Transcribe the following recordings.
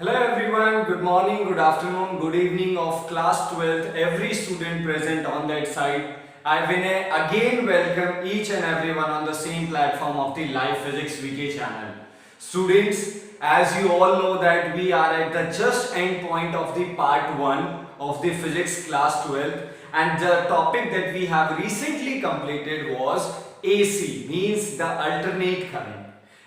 Hello everyone, good morning, good afternoon, good evening of class 12th, every student present on that side. I Vinay again welcome each and everyone on the same platform of the Live Physics VK channel. Students, as you all know that we are at the just end point of the part 1 of the physics class 12th, and the topic that we have recently completed was AC, means the alternate current.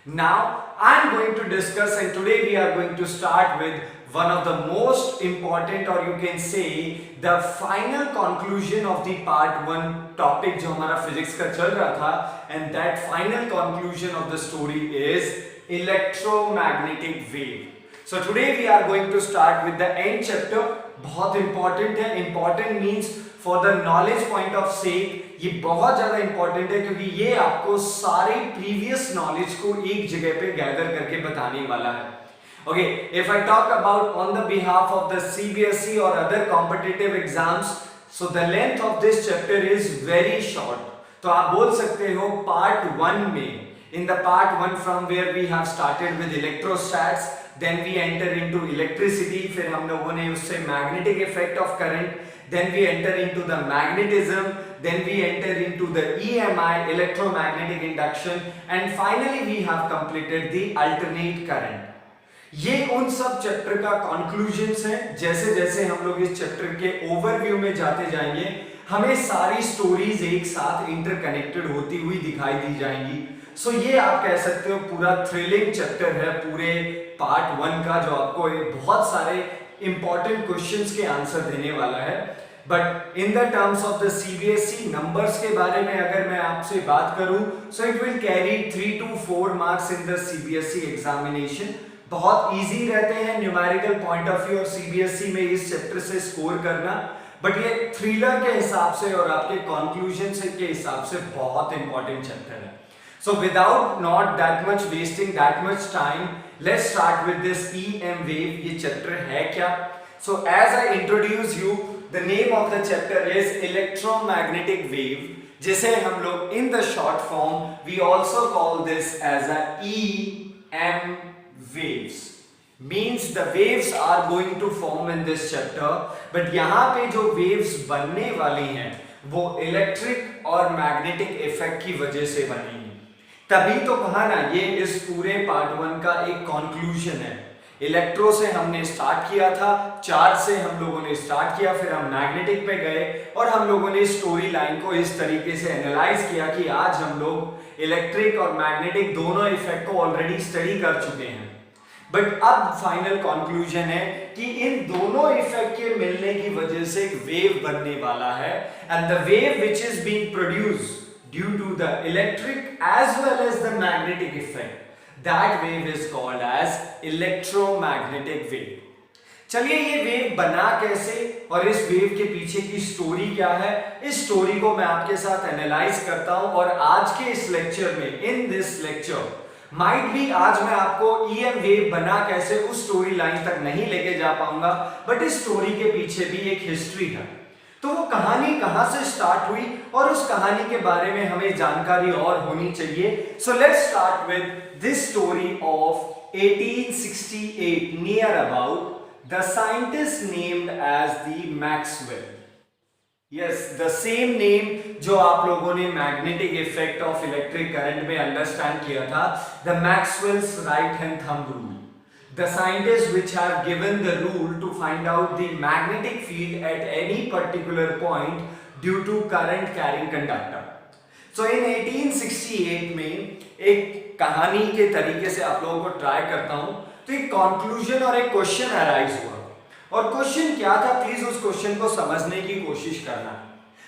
Now I am going to discuss, and today we are going to start with one of the most important, or you can say the final conclusion of the part 1 topic जो हमारा physics का चल रहा था, and that final conclusion of the story is electromagnetic wave. So today we are going to start with the end chapter. बहुत important है, important means for the knowledge point of sake ये बहुत ज्यादा important है क्योंकि ये आपको सारे प्रीवियस नॉलेज को एक जगह पे गैदर करके बताने वाला है. Okay, if I talk about on the behalf of the CBSE और other competitive exams, so the length of this chapter is very short. तो आप बोल सकते हो पार्ट 1 में, in the part 1 from where we have started with electrostatics, then we enter into electricity, फिर हम लोगों ने उससे magnetic effect of current, then we enter into the magnetism, then we enter into the EMI, electromagnetic induction, and finally we have completed the alternate current. ये उन सब chapter का conclusions हैं. जैसे जैसे हम लोग इस चैप्टर के ओवरव्यू में जाते जाएंगे, हमें सारी स्टोरीज एक साथ इंटरकनेक्टेड होती हुई दिखाई दी जाएंगी. सो ये आप कह सकते हो पूरा थ्रिलिंग चैप्टर है पूरे पार्ट 1 का, जो आपको बहुत सारे इंपॉर्टेंट क्वेश्चंस के आंसर देने वाला है. But in the terms of the CBSE numbers के बारे में अगर मैं आपसे बात करूं, so it will carry 3 to 4 marks in the CBSE examination. बहुत इजी रहते हैं न्यूमेरिकल पॉइंट ऑफ व्यू और सीबीएसई में इस चैप्टर से स्कोर करना, बट ये थ्रिलर के हिसाब से और आपके कंक्लूजन के हिसाब से बहुत इंपॉर्टेंट चैप्टर है. So without not that much wasting that much time, let's start with this EM wave. ये chapter है क्या? So as I introduce you, the name of the chapter is electromagnetic wave, जिसे हम लोग in the short form we also call this as a EM waves. Means the waves are going to form in this chapter, but यहाँ पे जो waves बनने वाली हैं वो इलेक्ट्रिक और मैग्नेटिक इफेक्ट की वजह से बनेंगी. तभी तो कहा ना, ये इस पूरे पार्ट 1 का एक कंक्लूजन है. इलेक्ट्रो से हमने स्टार्ट किया था, चार्ज से हम लोगों ने स्टार्ट किया, फिर हम मैग्नेटिक पे गए और हम लोगों ने स्टोरी लाइन को इस तरीके से एनालाइज किया कि आज हम लोग इलेक्ट्रिक और मैग्नेटिक दोनों इफेक्ट को ऑलरेडी स्टडी कर चुके हैं. बट अब फाइनल कंक्लूजन है कि इन दोनों इफेक्ट के मिलने की वजह से एक वेव बनने वाला है, and the wave which is being produced due to the electric as well as the magnetic effect, that wave is called as electromagnetic wave. चलिए ये वेव बना कैसे और इस वेव के पीछे की स्टोरी क्या है, इस स्टोरी को मैं आपके साथ एनालाइज करता हूं. और आज के इस लेक्चर में, इन दिस लेक्चर माइट भी आज मैं आपको EM वेव बना कैसे उस स्टोरी लाइन तक नहीं लेके जा पाऊंगा, बट इस स्टोरी के पीछे भी एक हिस्ट्री है. तो वो कहानी कहां से स्टार्ट हुई और उस कहानी के बारे में हमें जानकारी और होनी चाहिए. So let's start with this story of 1868 near about the scientist named as the Maxwell. Yes, the same name जो आप लोगों ने magnetic effect of electric current में अंडरस्टैंड किया था, the Maxwell's right hand thumb rule. The scientists which have given the rule to find out the magnetic field at any particular point due to current carrying conductor. So in 1868 में एक कहानी के तरीके से आप लोगों को ट्राई करता हूं. तो एक कंक्लूजन और एक क्वेश्चन अराइज हुआ, और क्वेश्चन क्या था, प्लीज उस क्वेश्चन को समझने की कोशिश करना.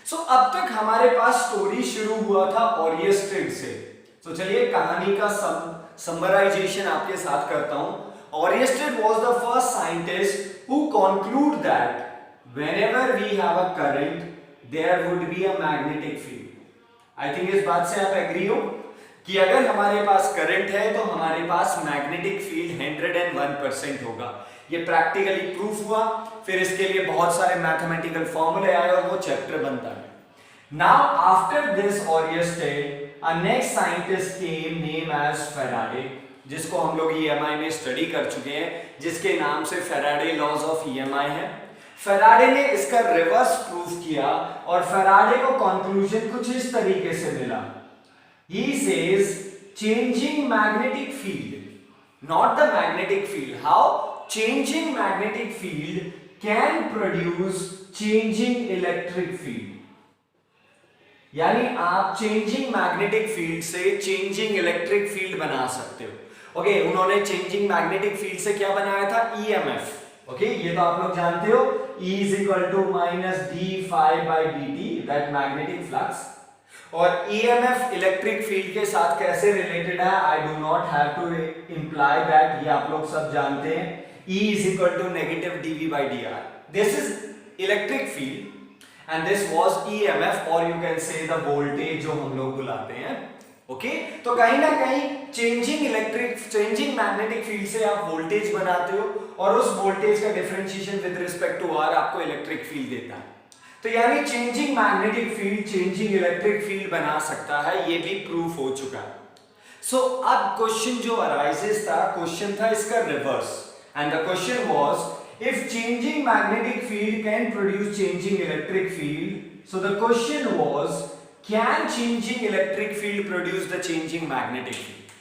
सो अब तक हमारे पास स्टोरी शुरू हुआ था ओरियस्टेड से. तो चलिए कहानी का समराइजेशन आपके साथ करता हूं. Oersted was the first scientist who conclude that whenever we have a current, there would be a magnetic field. I think इस बात से आप एग्री हो कि अगर हमारे पास करंट है तो हमारे पास मैग्नेटिक फील्ड 101% होगा. ये प्रैक्टिकली प्रूफ हुआ, फिर इसके लिए बहुत सारे मैथमेटिकल फॉर्मूले आए और वो चैप्टर बनता है. Now after this Oersted, a next scientist came named as Faraday. जिसको हम लोग EMI में स्टडी कर चुके हैं, जिसके नाम से फैराडे लॉज ऑफ EMI है। फैराडे ने इसका रिवर्स प्रूफ किया और फैराडे को कंक्लूजन कुछ इस तरीके से मिला। He says changing magnetic field, not the magnetic field, how changing magnetic field can produce changing electric field। यानी आप चेंजिंग मैग्नेटिक फील्ड से चेंजिंग इलेक्ट्रिक फील्ड बना सकते हो। ओके, उन्होंने चेंजिंग मैग्नेटिक फील्ड से क्या बनाया था? EMF। ओके, ये तो आप लोग जानते हो, E is equal to minus d phi by dt, that magnetic flux। और EMF इलेक्ट्रिक फील्ड के साथ कैसे रिलेटेड है, I do not have to imply that, ये आप लोग सब जानते हैं। E is equal to negative dV by dr। This is electric field and this was EMF, or you can say the voltage जो हम लोग बुलाते हैं। ओके, तो कहीं ना कहीं चेंजिंग मैग्नेटिक फील्ड से आप वोल्टेज बनाते हो और उस वोल्टेज का differentiation with respect to r आपको इलेक्ट्रिक फील्ड देता है। तो यानी changing magnetic field changing electric field बना सकता है, ये भी प्रूफ हो चुका है। सो अब क्वेश्चन जो अराइजेस था, क्वेश्चन था इसका reverse, and the question was if changing magnetic field can produce changing electric field, so the question was, can changing electric field produce the changing magnetic field?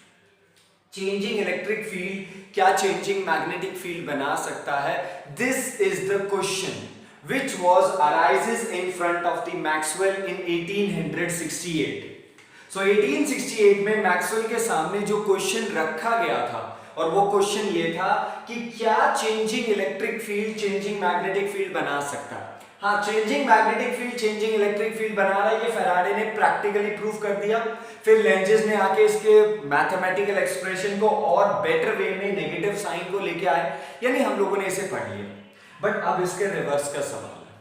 Changing electric field क्या changing magnetic field बना सकता है? This is the question which was arises in front of the Maxwell in 1868. So 1868 में Maxwell के सामने जो question रखा गया था, और वो क्वेश्चन ये था कि क्या changing electric field changing magnetic field बना सकता है? हाँ, changing magnetic field changing electric field बना रहा है, ये फैराडे ने प्रैक्टिकली प्रूव कर दिया। फिर लेंजेस ने आके इसके मैथमेटिकल एक्सप्रेशन को और बेटर वे में नेगेटिव साइन को लेके आए, यानी हम लोगों ने इसे पढ़ लिया। बट अब इसके रिवर्स का सवाल है।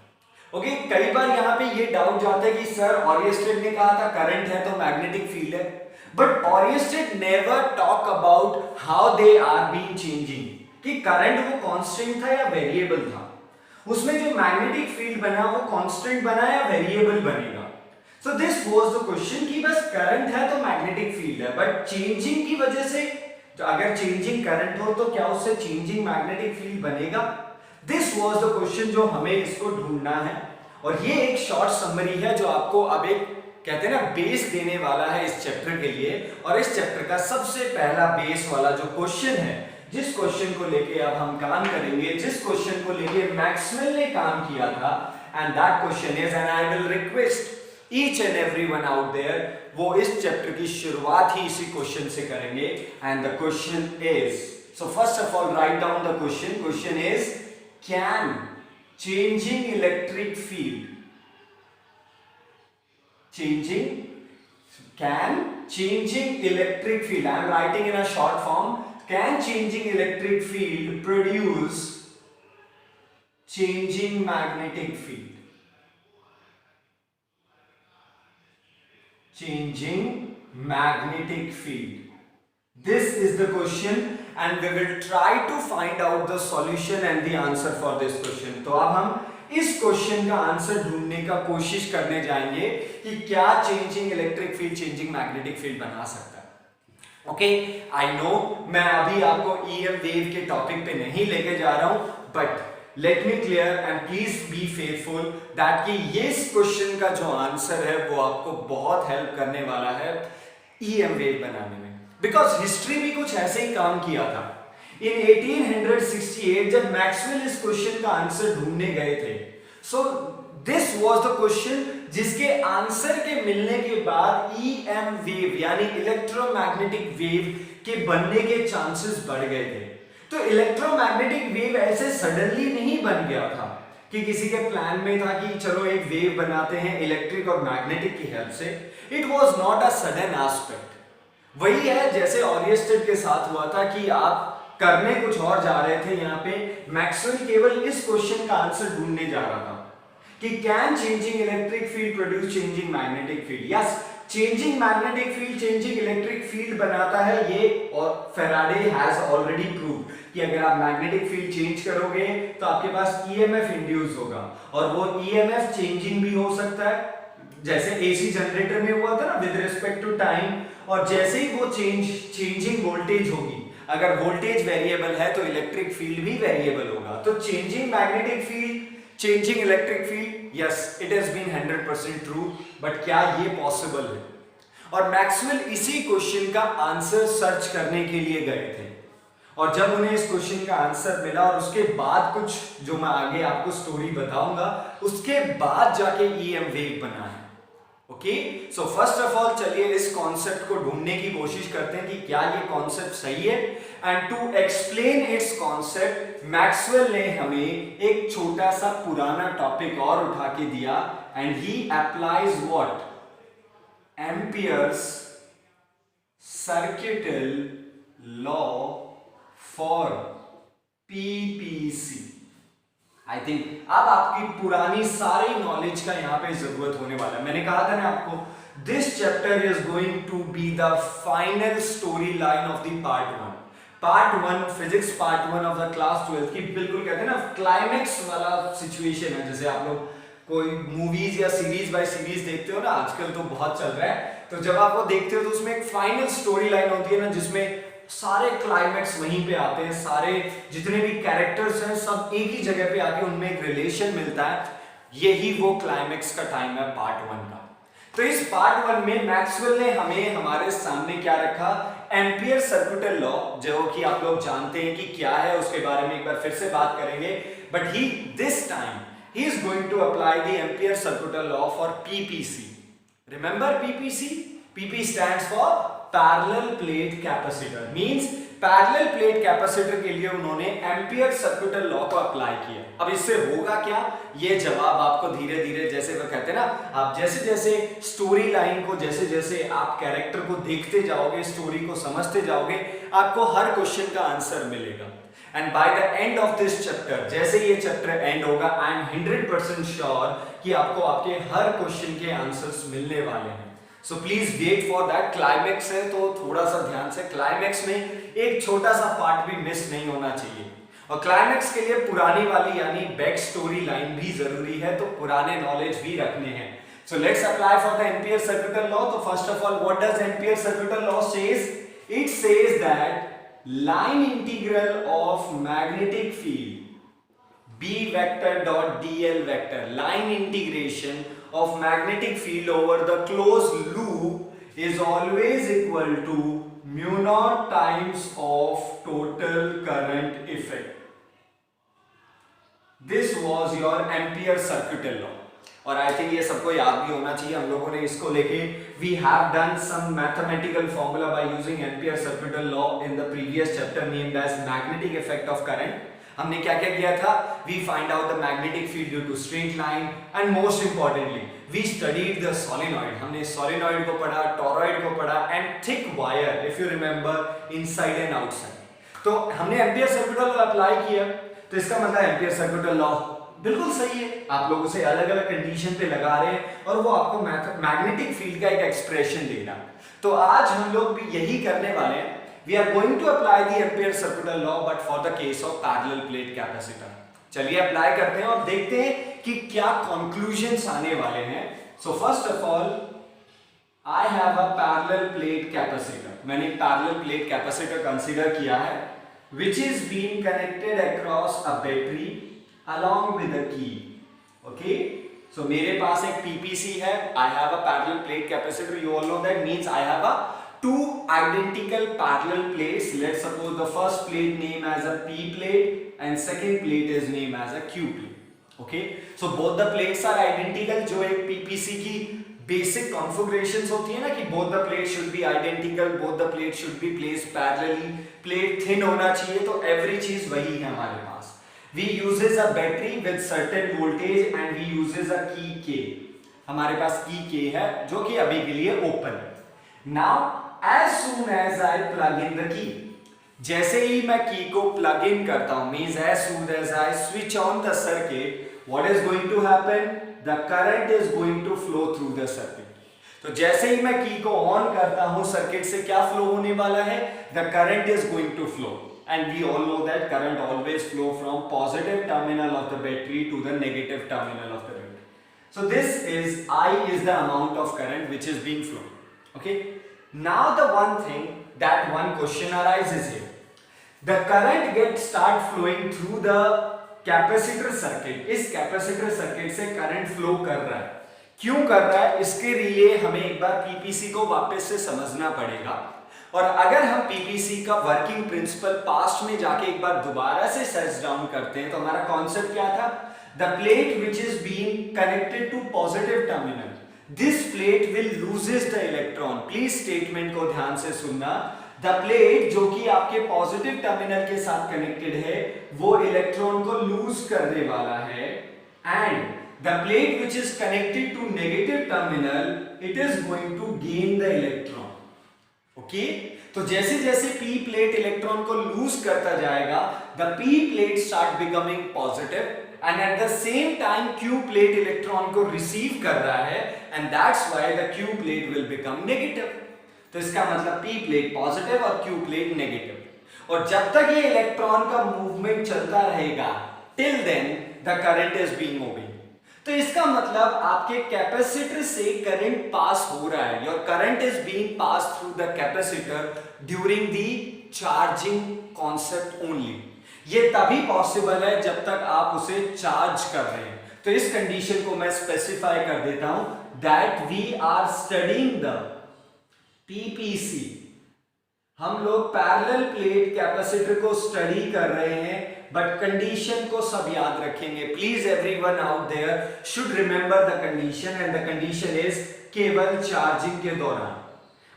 ओके, कई बार यहाँ पे ये डाउट जाता है कि सर ऑरियस्टेड ने कहा था करंट है तो मैग्नेटिक फील्ड है, but Oersted never talk about how they are being changing, कि करंट वो कांस्टेंट था या वेरिएबल था, उसमें जो मैग्नेटिक फील्ड बना वो कांस्टेंट बना या वेरिएबल बनेगा। So this was the question कि बस करंट है तो मैग्नेटिक फील्ड है, बट चेंजिंग की वजह से, तो अगर चेंजिंग करंट हो तो क्या उससे चेंजिंग मैग्नेटिक फील्ड बनेगा? दिस वाज द क्वेश्चन जो हमें इसको ढूंढना है, और ये एक शॉर्ट समरी है जो आपको अब एक कहते हैं ना बेस देने वाला है इस चैप्टर के लिए। और इस चैप्टर का सबसे पहला बेस वाला जो क्वेश्चन है, जिस क्वेश्चन को लेके अब हम काम करेंगे, जिस क्वेश्चन को लेके मैक्सवेल ने काम किया था, and that question is, and I will request each and everyone out there, वो इस चैप्टर की शुरुआत ही इसी क्वेश्चन से करेंगे। And the question is, so first of all write down the question. Question is, can changing electric field can changing electric field, I am writing in a short form, can changing electric field produce changing magnetic field? Changing magnetic field. This is the question and we will try to find out the solution and the answer for this question. तो अब हम इस question का answer ढूंढने का कोशिश करने जाएंगे कि क्या changing electric field changing magnetic field बना सकता है। ओके, आई नो मैं अभी आपको EM वेव के टॉपिक पे नहीं लेके जा रहा हूं, but let me clear and please be fearful that कि ये इस क्वेश्चन का जो आंसर है वो आपको बहुत हेल्प करने वाला है EM वेव बनाने में, बिकॉज हिस्ट्री भी कुछ ऐसे ही काम किया था। In 1868 जब मैक्सवेल इस क्वेश्चन का आंसर ढूंढने गए थे, so this was the question जिसके आंसर के मिलने के बाद EM वेव यानी इलेक्ट्रोमैग्नेटिक वेव के बनने के चांसेस बढ़ गए थे। तो इलेक्ट्रोमैग्नेटिक वेव ऐसे सडनली नहीं बन गया था कि किसी के प्लान में था कि चलो एक वेव बनाते हैं इलेक्ट्रिक और मैग्नेटिक की हेल्प से। It was not a sudden aspect. वही है जैसे ओरियस्टेड के साथ हुआ था कि आप करने कुछ और जा रहे थे, यहाँ पे मैक्सवेल केवल इस क्वेश्चन का आंसर ढूंढने जा रहा था कि can changing electric field produce changing magnetic field. Yes, changing magnetic field changing electric field बनाता है ये, और फैराडे हैज ऑलरेडी प्रूव कि अगर आप मैग्नेटिक फील्ड चेंज करोगे तो आपके पास EMF इंड्यूस होगा, और वो EMF चेंजिंग भी हो सकता है, जैसे AC जनरेटर में हुआ था ना विद रिस्पेक्ट टू टाइम, और जैसे ही वो चेंजिंग वोल्टेज होगी अगर वोल्टेज वेरिएबल है तो इलेक्ट्रिक फील्ड भी वेरिएबल होगा। तो changing magnetic field, changing electric field, yes it has been 100% true, but क्या ये पॉसिबल है? और मैक्सवेल इसी क्वेश्चन का आंसर सर्च करने के लिए गए थे, और जब उन्हें इस क्वेश्चन का आंसर मिला और उसके बाद कुछ जो मैं आगे आपको स्टोरी बताऊंगा, उसके बाद जाके EM वेव बना है। Okay, so first of all चलिए इस कॉन्सेप्ट को ढूंढने की कोशिश करते हैं कि क्या ये कॉन्सेप्ट सही है। And to explain its concept, Maxwell ने हमें एक छोटा सा पुराना टॉपिक और उठा के दिया, and he applies what? Amperes circuital law for PPC। I think अब आपकी पुरानी सारी नॉलेज का यहां पे जरूरत होने वाला है। मैंने कहा था ना आपको, this chapter is going to be the final story line of the part one physics part one of the class 12 की बिल्कुल कहते हैं ना क्लाइमेक्स वाला सिचुएशन है। जैसे आप लोग कोई मूवीज या सीरीज बाय सीरीज देखते हो ना, आजकल तो बहुत चल रहा है, तो जब आप वो देखते हो तो उसमें एक फाइनल स्टोरी लाइन होती है ना, जिसमें सारे क्लाइमेक्स वहीं पे आते हैं, सारे जितने भी कैरेक्टर्स हैं सब एक ही जगह पे आके उनमें एक रिलेशन मिलता है। यही वो क्लाइमेक्स का टाइम है पार्ट वन का। तो इस पार्ट वन में मैक्सवेल ने हमें हमारे सामने क्या रखा? एम्पियर सर्किटल लॉ, जो कि आप लोग जानते हैं कि क्या है, उसके बारे में एक बार फिर से बात करेंगे। But this time he is going to apply the ampere circuital law for PPC. Remember PPC? PP stands for parallel plate capacitor, means parallel plate capacitor के लिए उन्होंने एम्पियर सर्किटल लॉ को अप्लाई किया। अब इससे होगा क्या, ये जवाब आपको धीरे धीरे, जैसे वो कहते हैं ना, आप जैसे जैसे स्टोरी लाइन को, जैसे जैसे आप कैरेक्टर को देखते जाओगे, स्टोरी को समझते जाओगे, आपको हर क्वेश्चन का आंसर मिलेगा। And by the end of this chapter, जैसे ये चैप्टर एंड होगा, आई एम 100% श्योर कि आपको आपके हर क्वेश्चन के आंसर्स मिलने वाले हैं। So please wait for that. Climax है तो थोड़ा सा ध्यान से, क्लाइमेक्स में एक छोटा सा पार्ट भी मिस नहीं होना चाहिए। और क्लाइमेक्स के लिए पुरानी वाली यानी बैक स्टोरी लाइन भी जरूरी है, तो पुराने नॉलेज भी रखने हैं। So let's apply for the Ampere circuital law. तो first of all, what does Ampere circuital law says? It says that line integral of magnetic field B vector dot dl vector, line integration of magnetic field over the closed loop is always equal to mu naught times of total current effect. This was your ampere circuital law, और I think ये सबको याद भी होना चाहिए। हम लोगों ने इसको लेके we have done some mathematical formula by using Ampere circuital law in the previous chapter named as magnetic effect of current. हमने क्या क्या किया था? We find out the magnetic field due to straight line, and most importantly we studied the solenoid. हमने solenoid को पढ़ा, toroid को पढ़ा, and thick wire, if you remember, inside and outside. तो हमने एम्पियर सर्किटल लॉ अप्लाई किया, तो इसका मतलब एम्पियर सर्किटल लॉ बिल्कुल सही है। आप लोग उसे अलग अलग कंडीशन पे लगा रहे हैं और वो आपको मैग्नेटिक फील्ड का एक एक्सप्रेशन देगा। तो आज हम लोग भी यही करने वाले हैं। We are going to apply the Ampere circuital law, but for the case of parallel plate capacitor. चलिए अप्लाई करते हैं और देखते हैं कि क्या कंक्लूजन्स आने वाले हैं। So first of all, I have a parallel plate capacitor. मैंने पैरेलल प्लेट कैपेसिटर कंसीडर किया है, which is being connected across a battery along with a key. Okay, so मेरे पास एक PPC है, I have a parallel plate capacitor. You all know that means I have a two identical parallel plates. Let's suppose the first plate name as a P plate and second plate is named as a Q plate. Okay, so both the plates are identical. जो एक PPC की basic configurations होती है ना कि both the plates should be identical, both the plates should be placed parallelly, plate thin होना चाहिए, तो every चीज वही है हमारे पास। We uses a battery with certain voltage and we uses a key K. हमारे पास key K है जो कि अभी के लिए open है। Now as soon as I plug in the key, जैसे ही मैं key को plug in करता हूँ, means as soon as I switch on the circuit, what is going to happen? The current is going to flow through the circuit. तो जैसे ही मैं की को ऑन करता हूं, सर्किट से क्या फ्लो होने वाला है? The current is going to flow, and we all know that current always flow from positive terminal of the battery to the negative terminal of the battery. So this is I is the amount of current which is being flown. Okay. Now the one thing that one question arises here. The current get start flowing through the capacitor circuit. इस capacitor circuit से current flow कर रहा है। क्यों कर रहा है, इसके लिए हमें एक बार पीपीसी को वापस से समझना पड़ेगा। और अगर हम पीपीसी का वर्किंग प्रिंसिपल पास्ट में जाके एक बार दोबारा से सर्च डाउन करते हैं तो हमारा कॉन्सेप्ट क्या था, the plate which is being connected to positive terminal, this plate will loses the electron. Please statement को ध्यान से सुनना। द प्लेट जो कि आपके पॉजिटिव टर्मिनल के साथ कनेक्टेड है वो इलेक्ट्रॉन को लूज करने वाला है, and the plate which is connected to negative terminal it is going to gain the electron. Okay, तो जैसे जैसे p प्लेट इलेक्ट्रॉन को लूज करता जाएगा the p plate start becoming positive and at the same time q plate electron को receive कर रहा है and that's why the q plate will become negative. तो इसका मतलब p प्लेट पॉजिटिव और q प्लेट नेगेटिव, और जब तक ये इलेक्ट्रॉन का मूवमेंट चलता रहेगा till then the current is being moving. तो इसका मतलब आपके कैपेसिटर से करंट पास हो रहा है, your current is being pass through the capacitor during the charging concept only. ये तभी पॉसिबल है जब तक आप उसे चार्ज कर रहे हैं। तो इस कंडीशन को मैं स्पेसिफाई कर देता हूं, that we are studying the PPC. हम लोग पैरेलल प्लेट कैपेसिटर को स्टडी कर रहे हैं, बट कंडीशन को सब याद रखेंगे। Please everyone out there should remember the condition, and the condition is केवल चार्जिंग के दौरान।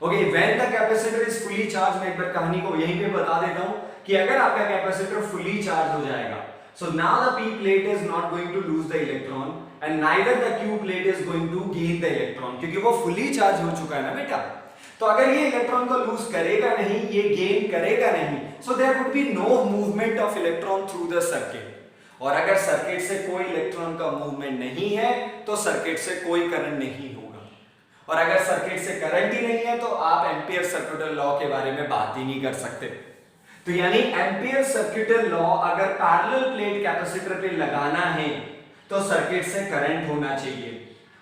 Okay, when the capacitor is fully charge, मैं एक बार कहानी को यहीं पे बता देता हूं कि अगर आपका कैपेसिटर फुली चार्ज हो जाएगा, so now the p plate is not going to lose the electron and neither the q plate is going to gain the electron, क्योंकि वो फुली चार्ज हो चुका है ना बेटा। तो अगर ये इलेक्ट्रॉन को लूज करेगा नहीं, ये गेन करेगा नहीं, so there would be no movement of electron through the circuit. और अगर सर्किट से कोई इलेक्ट्रॉन का मूवमेंट नहीं है तो सर्किट से कोई करंट नहीं होगा, और अगर सर्किट से करंट ही नहीं है तो आप एम्पियर सर्किटल लॉ के बारे में बात ही नहीं कर सकते। तो यानी एम्पियर सर्किटल लॉ अगर पैरेलल प्लेट कैपेसिटर पे लगाना है तो सर्किट से करंट होना चाहिए,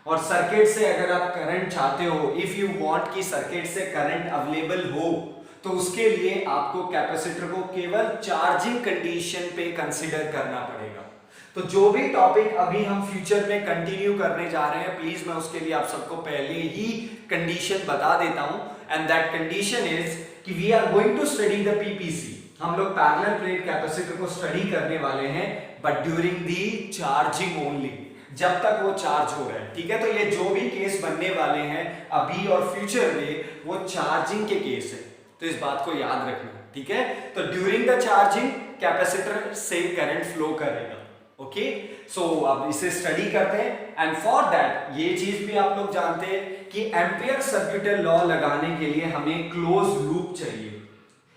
और सर्किट से अगर आप करंट चाहते हो, इफ यू वांट कि सर्किट से करंट अवेलेबल हो, तो उसके लिए आपको कैपेसिटर को केवल चार्जिंग कंडीशन पे कंसीडर करना पड़ेगा। तो जो भी टॉपिक अभी हम फ्यूचर में कंटिन्यू करने जा रहे हैं, प्लीज मैं उसके लिए आप सबको पहले ही कंडीशन बता देता हूं, एंड दैट कंडीशन इज कि we are going to study the PPC. हम लोग पैरेलल प्लेट कैपेसिटर को स्टडी करने वाले हैं, but during the charging only, जब तक वो चार्ज हो रहा है। ठीक है, तो ये जो भी केस बनने वाले हैं अभी और फ्यूचर में, वो चार्जिंग के केस है, तो इस बात को याद रखना। ठीक है, तो ड्यूरिंग द चार्जिंग कैपेसिटर से करंट फ्लो करेगा। ओके, सो अब इसे स्टडी करते हैं, एंड फॉर दैट ये चीज भी आप लोग जानते हैं कि एम्पियर सर्किटल लॉ लगाने के लिए हमें क्लोज लूप चाहिए,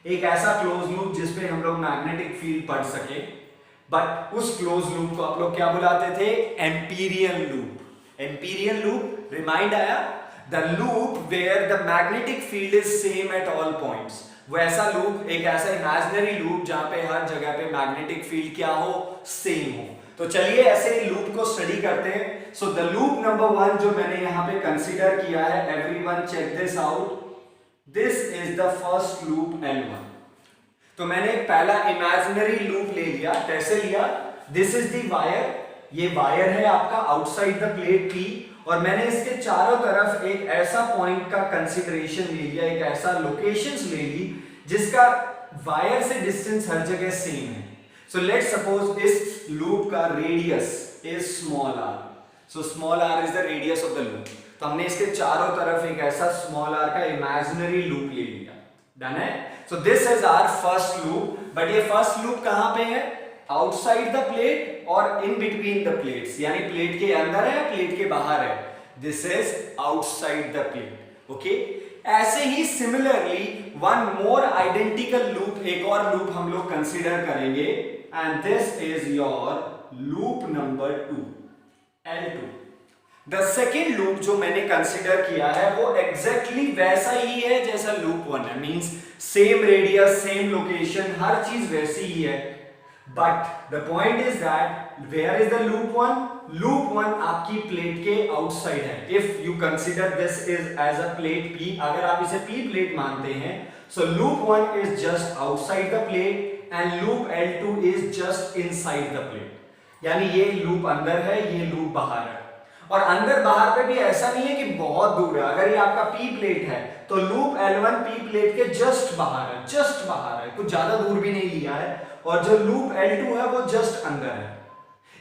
एक ऐसा क्लोज लूप जिसपे हम लोग मैग्नेटिक फील्ड पढ़ सके। बट उस क्लोज लूप को आप लोग क्या बुलाते थे, Amperian loop. Amperian loop remind आया, the loop where the magnetic field is same at all points. वो ऐसा लूप, एक ऐसा इमेजिनरी लूप जहां पे हर जगह पे मैग्नेटिक फील्ड क्या हो, सेम हो। तो चलिए ऐसे लूप को स्टडी करते हैं। सो द लूप नंबर 1 जो मैंने यहां पे कंसीडर किया है, everyone check this out, this is the first loop L1। तो मैंने पहला इमेजिनरी लूप ले लिया। कैसे लिया, दिस इज द वायर, ये वायर है आपका आउटसाइड द प्लेट P, और मैंने इसके चारों तरफ एक ऐसा पॉइंट का कंसीडरेशन ले लिया, एक ऐसा लोकेशंस ले ली जिसका वायर से डिस्टेंस हर जगह सेम है। सो लेट्स सपोज इस लूप का radius is small r, so small r is the radius of the loop. तो हमने इसके चारों तरफ एक ऐसा स्मॉल r का इमेजिनरी लूप ले लिया। डन है, so this is our first loop. But ये फर्स्ट लूप कहां पे है, आउटसाइड द प्लेट और इन बिटवीन द प्लेट्स, यानी प्लेट के अंदर है, प्लेट के बाहर है। This is outside the plate. Okay, ऐसे ही similarly one more identical loop, एक और लूप हम लोग कंसीडर करेंगे, and this is your loop number 2, L2। The second loop जो मैंने कंसीडर किया है वो एग्जैक्टली वैसा ही है जैसा लूप 1 है, means same radius, same location, हर चीज वैसी ही है। But the point is that where is the loop 1, loop 1 आपकी प्लेट के आउटसाइड है। If you consider this is as a plate P, अगर आप इसे P प्लेट मानते हैं So loop 1 is just outside the plate and loop L2 is just inside the plate. यानी ये लूप अंदर है, ये लूप बाहर है। और अंदर बाहर पे भी ऐसा नहीं है कि बहुत दूर है। अगर ये आपका P प्लेट है तो लूप L1 P प्लेट के जस्ट बाहर है, जस्ट बाहर है, कुछ ज्यादा दूर भी नहीं लिया है। और जो लूप L2 है वो जस्ट अंदर है।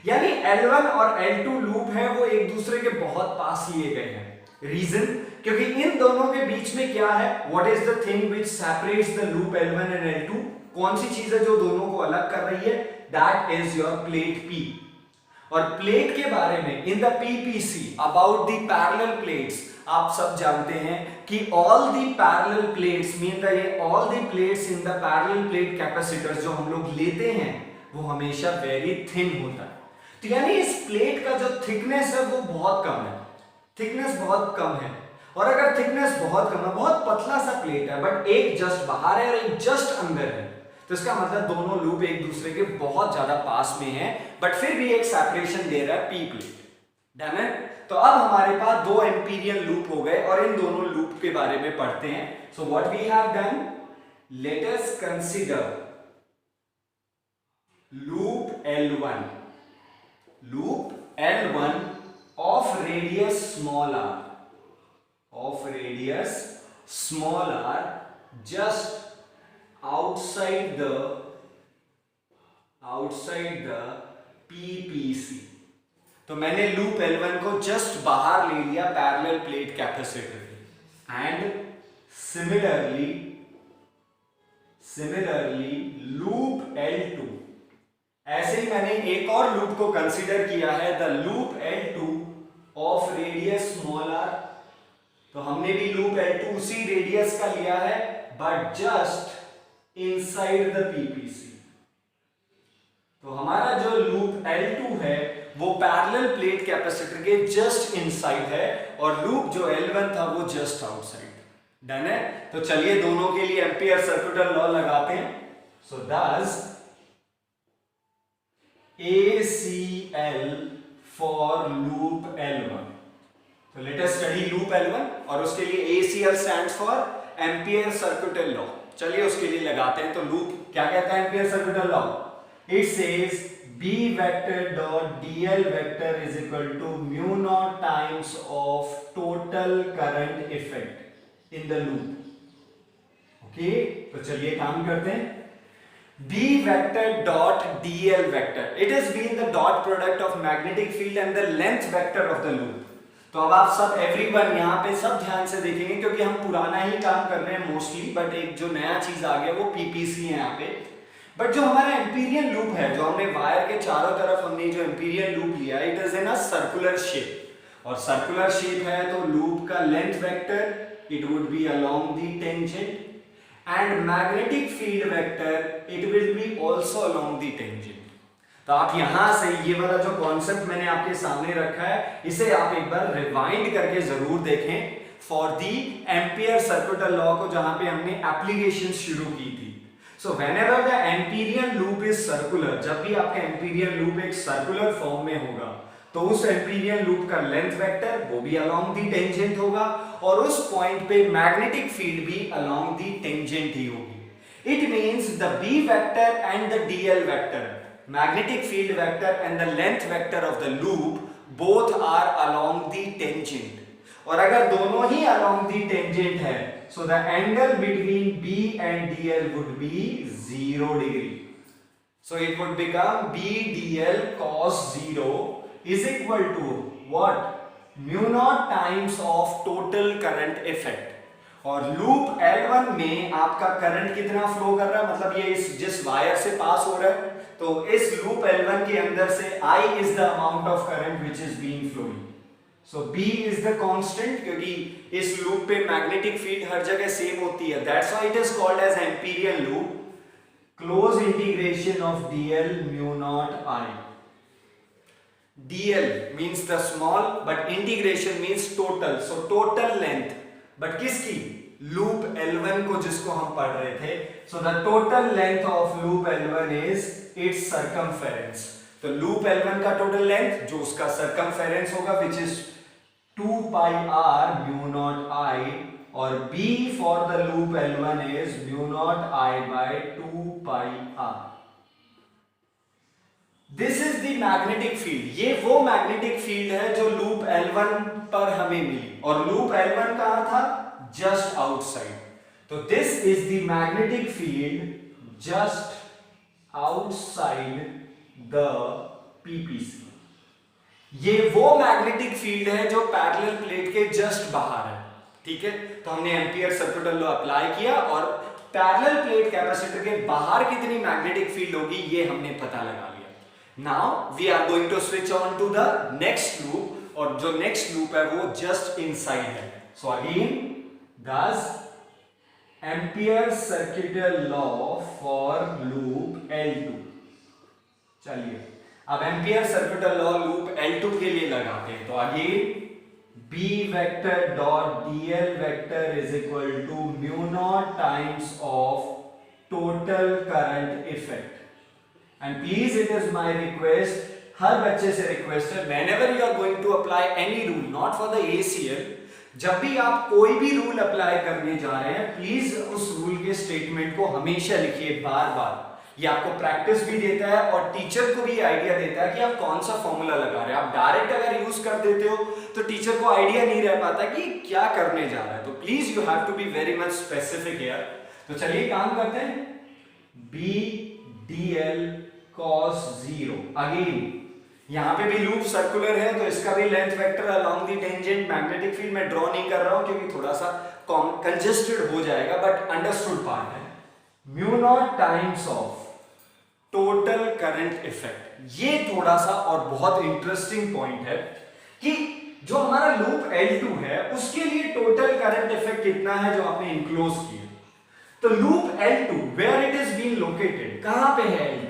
यानी L1 और L2 लूप है वो एक दूसरे के बहुत पास लिए गए हैं। रीजन, क्योंकि इन दोनों के बीच में क्या है, what is the thing which separates the loop L1 and L2? कौन सी चीज है जो दोनों को अलग कर रही है? That is your plate P। और प्लेट के बारे में in the PPC about the parallel plates आप सब जानते हैं कि all the parallel plates mean the ये all the plates in the parallel plate capacitors जो हम लोग लेते हैं वो हमेशा वेरी थिन होता है। तो यानी इस प्लेट का जो थिकनेस है वो बहुत कम है, थिकनेस बहुत कम है। और अगर थिकनेस बहुत कम है, बहुत पतला सा प्लेट है, बट एक जस्ट बाहर है और एक जस्ट अंदर है, तो इसका मतलब दोनों लूप एक दूसरे के बहुत ज्यादा पास में है, बट फिर भी एक सेपरेशन दे रहा है P प्लेट। डन है? तो अब हमारे पास दो एम्पीरियल लूप हो गए और इन दोनों लूप के बारे में पढ़ते हैं। So what we have done, let us consider loop L1, loop L1 of radius small r, of radius small r, just outside the PPC। तो मैंने लूप L1 को जस्ट बाहर ले लिया पैरेलल प्लेट कैपेसिटर के। एंड सिमिलरली लूप L2, ऐसे ही मैंने एक और लूप को कंसीडर किया है, the loop L2 of radius small r। तो हमने भी लूप L2 उसी रेडियस का लिया है, but just inside the PPC। तो हमारा जो लूप L2 है वो पैरेलल प्लेट कैपेसिटर के जस्ट इनसाइड है और लूप जो L1 था वो जस्ट आउटसाइड। डन है? तो चलिए दोनों के लिए एम्पियर सर्कुलर लॉ लगाते हैं। सो दस ACL फॉर लूप L1। तो let us study loop L1 और उसके लिए ACL stands for ampere circular law. चलिए उसके लिए लगाते हैं। तो लूप क्या कहता है ampere circular law? It says B vector dot dl vector is equal to mu naught times of total current effect in the loop। Okay, तो चलिए काम करते हैं। B vector dot dl vector, it is being the dot product of magnetic field and the length vector of the loop। तो अब आप सब everyone यहाँ पे सब ध्यान से देखेंगे क्योंकि हम पुराना ही काम कर रहे हैं मोस्टली, बट एक जो नया चीज आ गया वो PPC है यहाँ पे। बट जो हमारा एम्पीरियल लूप है, जो हमने वायर के चारों तरफ हमने जो एम्पीरियल लूप लिया, it is in a circular shape. और सर्कुलर शेप है तो लूप का length vector it would be along the tangent and magnetic field vector it will be also along the tangent. तो आप यहां से ये वाला जो कॉन्सेप्ट मैंने आपके सामने रखा है इसे आप एक बार रिवाइंड करके जरूर देखें for the ampere circular law को, जहां पे हमने एप्लीकेशन शुरू की थी। So whenever the empyrean loop is circular, जब भी आपका empyrean loop एक circular form में होगा तो उस empyrean loop का length vector वो भी along the tangent होगा और उस point पे magnetic field भी along the tangent ही होगी। It means the B vector and the DL vector, magnetic field vector and the length vector of the loop both are along the tangent। और अगर दोनों ही along the tangent है, so the angle between B and DL would be 0 degree। So it would become BDL cos 0 is equal to what? Mu naught times of total current effect। और loop L1 में आपका current कितना flow कर रहा है, मतलब ये इस जिस वायर से पास हो रहा है, तो इस लूप L1 के अंदर से I is the amount of current which is being flowing। So B is the constant, क्योंकि इस लूप पे मैग्नेटिक फील्ड हर जगह सेम होती है। That's why it is called as Amperian loop. Close integration of dl mu naught I। dl means the small, but integration means total। So total length, but किसकी? Loop L1 को जिसको हम पढ़ रहे थे। So the total length of loop L1 is its circumference। तो loop L1 का total length जो उसका सर्कमफेरेंस होगा which is 2 pi r mu naught I और B for the loop L1 is mu naught I by 2 pi r. This is the magnetic field. ये वो magnetic field है जो loop L1 पर हमें मिली, और लूप L1 कहां था? Just outside. तो this is the magnetic field just outside the PPC. ये वो मैग्नेटिक फील्ड है जो पैरेलल प्लेट के जस्ट बाहर है. ठीक है, तो हमने एम्पियर सर्कुलर लॉ अप्लाई किया और पैरेलल प्लेट कैपेसिटर के बाहर कितनी मैग्नेटिक फील्ड होगी ये हमने पता लगा लिया. Now we are going to switch on to the next loop, और जो नेक्स्ट लूप है वो जस्ट इनसाइड है. So again thus Ampere circular law for loop L2. चलिए अब ampere circular law loop L2 के लिए लगाते हैं. तो again B vector dot dl vector is equal to mu naught times of total current effect. And please, it is my request, हर बच्चे से request है, whenever you are going to apply any rule, not for the ACL, जब भी आप कोई भी rule apply करने जा रहे हैं, प्लीज उस रूल के स्टेटमेंट को हमेशा लिखिए बार बार. ये आपको प्रैक्टिस भी देता है और टीचर को भी आइडिया देता है कि आप कौन सा फॉर्मूला लगा रहे हैं. आप डायरेक्ट अगर यूज कर देते हो तो टीचर को आइडिया नहीं रह पाता कि क्या करने जा रहा है. तो please you have to be very much specific here. तो चलिए काम करते हैं. B D L cos 0. Again यहां पे भी लूप सर्कुलर है तो इसका भी length vector along the tangent magnetic field में ड्रॉ नहीं कर रहा हूं क्योंकि थोड़ा सा कंजेस्टेड हो जाएगा, बट अंडरस्टूड पार्ट है. Mu naught times of total current effect. ये थोड़ा सा और बहुत इंटरेस्टिंग पॉइंट है कि जो हमारा लूप L2 है उसके लिए टोटल करंट इफेक्ट कितना है जो आपने इंक्लोज किया. तो loop L2 where it is been located, कहां पे है L2?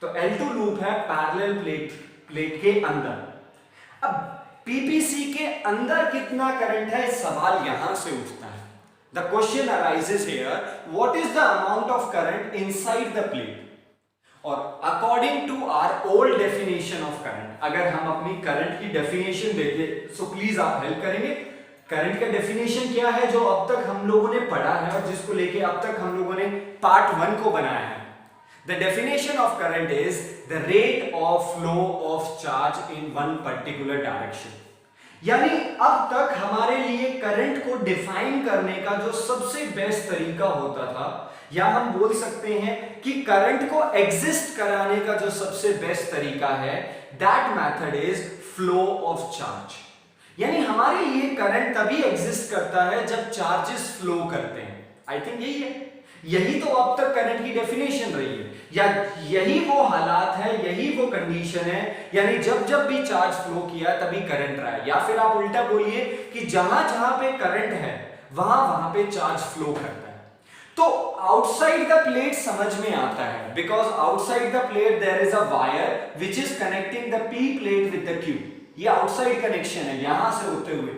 तो L2 लूप है पैरेलल प्लेट के अंदर. अब पीपीसी के अंदर कितना करंट है, सवाल यहां से उठता है. The question arises here, what is the amount of current inside the plate? और according to our old definition of current, अगर हम अपनी करंट की डेफिनेशन देखें, सो प्लीज आप हेल्प करेंगे. करंट का डेफिनेशन क्या है जो अब तक हम लोगों ने पढ़ा है और जिसको लेके अब तक हम लोगों ने पार्ट 1 को बनाया है. The definition of current is the rate of flow of charge in one particular direction. यानी अब तक हमारे लिए करंट को डिफाइन करने का जो सबसे बेस्ट तरीका होता था, या हम बोल सकते हैं कि करंट को एग्जिस्ट कराने का जो सबसे बेस्ट तरीका है, that method is flow of charge. यानी हमारे लिए करंट तभी एग्जिस्ट करता है जब चार्जेस फ्लो करते हैं. आई थिंक यही है, यही तो अब तक करंट की डेफिनेशन रही है, या यही वो हालात है, यही वो कंडीशन है. यानी जब जब भी चार्ज फ्लो किया तभी करंट रहा है, या फिर आप उल्टा बोलिए कि जहां जहां पे करंट है वहां वहां पे चार्ज फ्लो करता है. तो आउटसाइड द प्लेट समझ में आता है, because outside the plate there is a wire which is connecting the P plate with the Q. ये आउटसाइड कनेक्शन है यहां से होते हुए.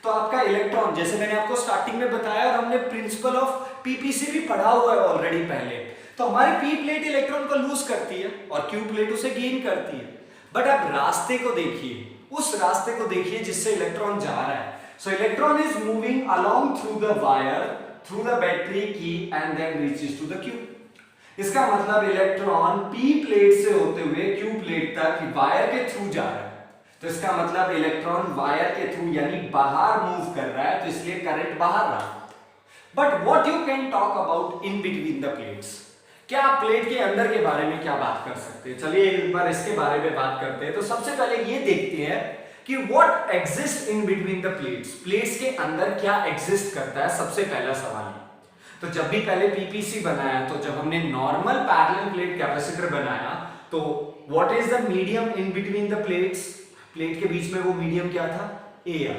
तो आपका इलेक्ट्रॉन, जैसे मैंने आपको स्टार्टिंग में बताया और हमने प्रिंसिपल ऑफ पीपीसी भी पढ़ा हुआ है ऑलरेडी पहले, तो हमारी पी प्लेट इलेक्ट्रॉन को लूज करती है और क्यू प्लेट उसे गेन करती है. बट आप रास्ते को देखिए, उस रास्ते को देखिए जिससे इलेक्ट्रॉन जा रहा है. So electron is moving along through the wire, through the battery की, and then reaches to the Q. इसका मतलब इलेक्ट्रॉन पी प्लेट से होते हुए क्यू प्लेट तक वायर के थ्रू जा रहा है. तो इसका मतलब इलेक्ट्रॉन वायर के थ्रू यानी बाहर मूव कर रहा है, तो इसलिए करंट बाहर रहा. But what you can talk about in between the plates? क्या आप प्लेट के अंदर के बारे में क्या बात कर सकते हैं? चलिए एक बार इसके बारे में बात करते हैं. तो सबसे पहले ये देखते हैं कि what exist in between the plates. Plates के अंदर क्या एग्जिस्ट करता है, सबसे पहला सवाल. तो जब भी पहले पीपीसी बनाया, तो जब हमने नॉर्मल पैरेलल प्लेट कैपेसिटर बनाया, तो what is the medium in between the plates? Plate के बीच में वो मीडियम क्या था? एयर.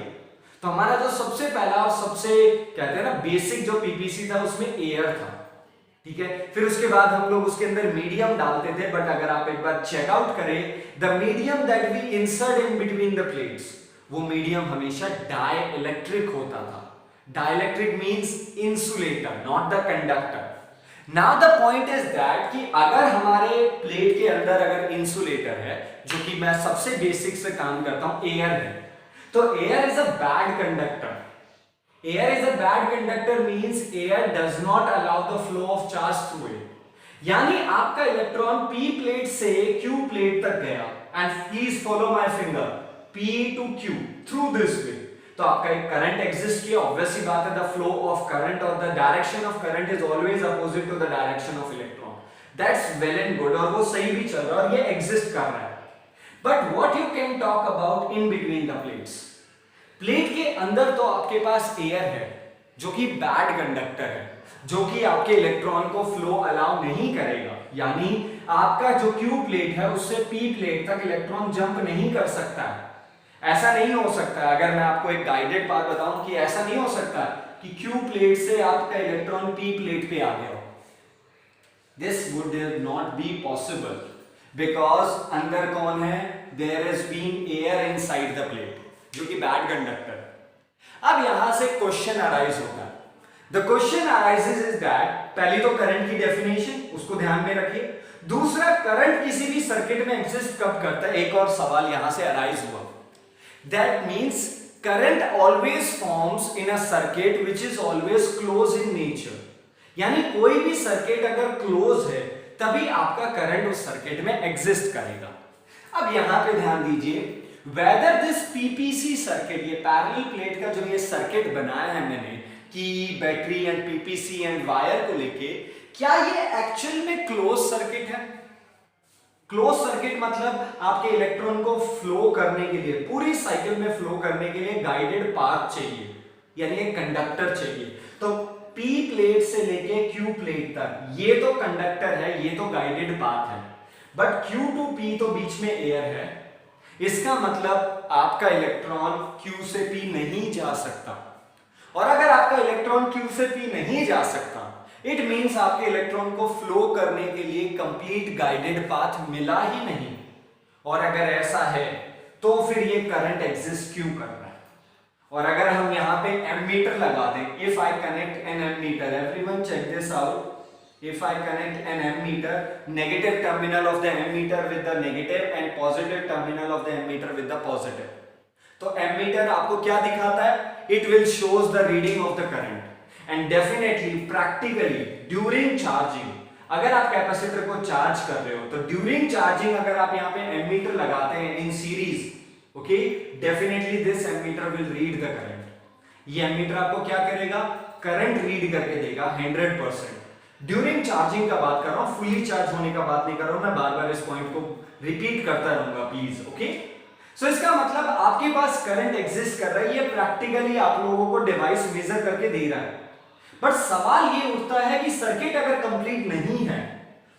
तो हमारा जो सबसे पहला और सबसे कहते हैं ना बेसिक जो पीपीसी था उसमें एयर था. ठीक है, फिर उसके बाद हम लोग उसके अंदर मीडियम डालते थे. बट अगर आप एक बार चेकआउट करें, the medium that we insert in between the plates, वो मीडियम हमेशा डाइइलेक्ट्रिक होता था. Dielectric means insulator, not the conductor. Now the point is that कि अगर हमारे प्लेट के अंदर अगर इंसुलेटर है, जो कि मैं सबसे बेसिक से काम करता हूं, एयर है, तो air is a bad conductor. Air is a bad conductor means air does not allow the flow of charge through it. यानी आपका इलेक्ट्रॉन P प्लेट से Q प्लेट तक गया and please follow my finger P to Q through this way, तो आपका एक current exist किया, obvious सी बात है द फ्लो ऑफ करंट और the direction of current is always opposite to the direction of electron, that's well and good और वो सही भी चल रहा है और ये एग्जिस्ट कर रहा है। But what you can talk about in between the plates, plate के अंदर तो आपके पास एयर है जो कि बैड कंडक्टर है, जो कि आपके इलेक्ट्रॉन को फ्लो अलाउ नहीं करेगा, यानी आपका जो Q प्लेट है उससे P प्लेट तक इलेक्ट्रॉन जंप नहीं कर सकता है। ऐसा नहीं हो सकता, अगर मैं आपको एक गाइडेड बात बताऊं कि ऐसा नहीं हो सकता कि Q प्लेट से आपका इलेक्ट्रॉन P प्लेट पे आ गया हो, this would not be possible because अंदर कौन है, there is being air inside the plate जो कि बैड कंडक्टर। अब यहां से क्वेश्चन अराइज होता है, the question arises is that, पहली तो करंट की डेफिनेशन उसको ध्यान में रखिए, दूसरा करंट किसी भी सर्किट में एग्जिस्ट कब करता है, एक और सवाल यहां से अराइज हुआ, that means current always forms in a circuit which is always close in nature, यानी कोई भी सर्किट अगर क्लोज है तभी आपका करंट उस सर्किट में एग्जिस्ट करेगा। अब यहां पे ध्यान दीजिए, वेदर दिस पीपीसी सर्किट, ये पैरेलल प्लेट का जो ये सर्किट बनाया है मैंने कि battery and PPC and wire को लेके, क्या ये एक्चुअल में क्लोज सर्किट है? क्लोज सर्किट मतलब आपके इलेक्ट्रॉन को फ्लो करने के लिए, पूरी साइकिल में फ्लो करने के लिए गाइडेड पाथ चाहिए, यानी एक कंडक्टर चाहिए। तो P प्लेट से लेके Q प्लेट तक ये तो कंडक्टर है, ये तो गाइडेड पाथ है, बट Q to P तो बीच में एयर है, इसका मतलब आपका इलेक्ट्रॉन Q से P नहीं जा सकता, और अगर आपका इलेक्ट्रॉन Q से P नहीं जा सकता, इट मींस आपके इलेक्ट्रॉन को फ्लो करने के लिए कंप्लीट गाइडेड पाथ मिला ही नहीं, और अगर ऐसा है तो फिर ये करंट एग्जिस्ट क्यों कर रहा है? और अगर हम यहाँ पे एमीटर लगा दें, if I connect an ammeter, everyone check this out, if I connect an ammeter, negative terminal of the ammeter with the negative and positive terminal of the ammeter with the positive, तो ammeter आपको क्या दिखाता है? It will shows the reading of the current and definitely practically during charging, अगर आप capacitor को charge कर रहे हो तो ड्यूरिंग चार्जिंग अगर आप यहाँ पे एमीटर लगाते हैं in series, okay, definitely this ammeter will read the current. ये एमीटर आपको क्या करेगा? करंट रीड करके देगा 100%। ड्यूरिंग चार्जिंग का बात कर रहा हूं, फुली चार्ज होने का बात नहीं कर रहा हूं, मैं बार बार इस पॉइंट को रिपीट करता रहूंगा प्लीज, ओके। सो इसका मतलब आपके पास करंट एग्जिस्ट कर रहा है, ये प्रैक्टिकली आप लोगों को डिवाइस मेजर करके दे रहा है, बट सवाल ये उठता है कि सर्किट अगर कंप्लीट नहीं है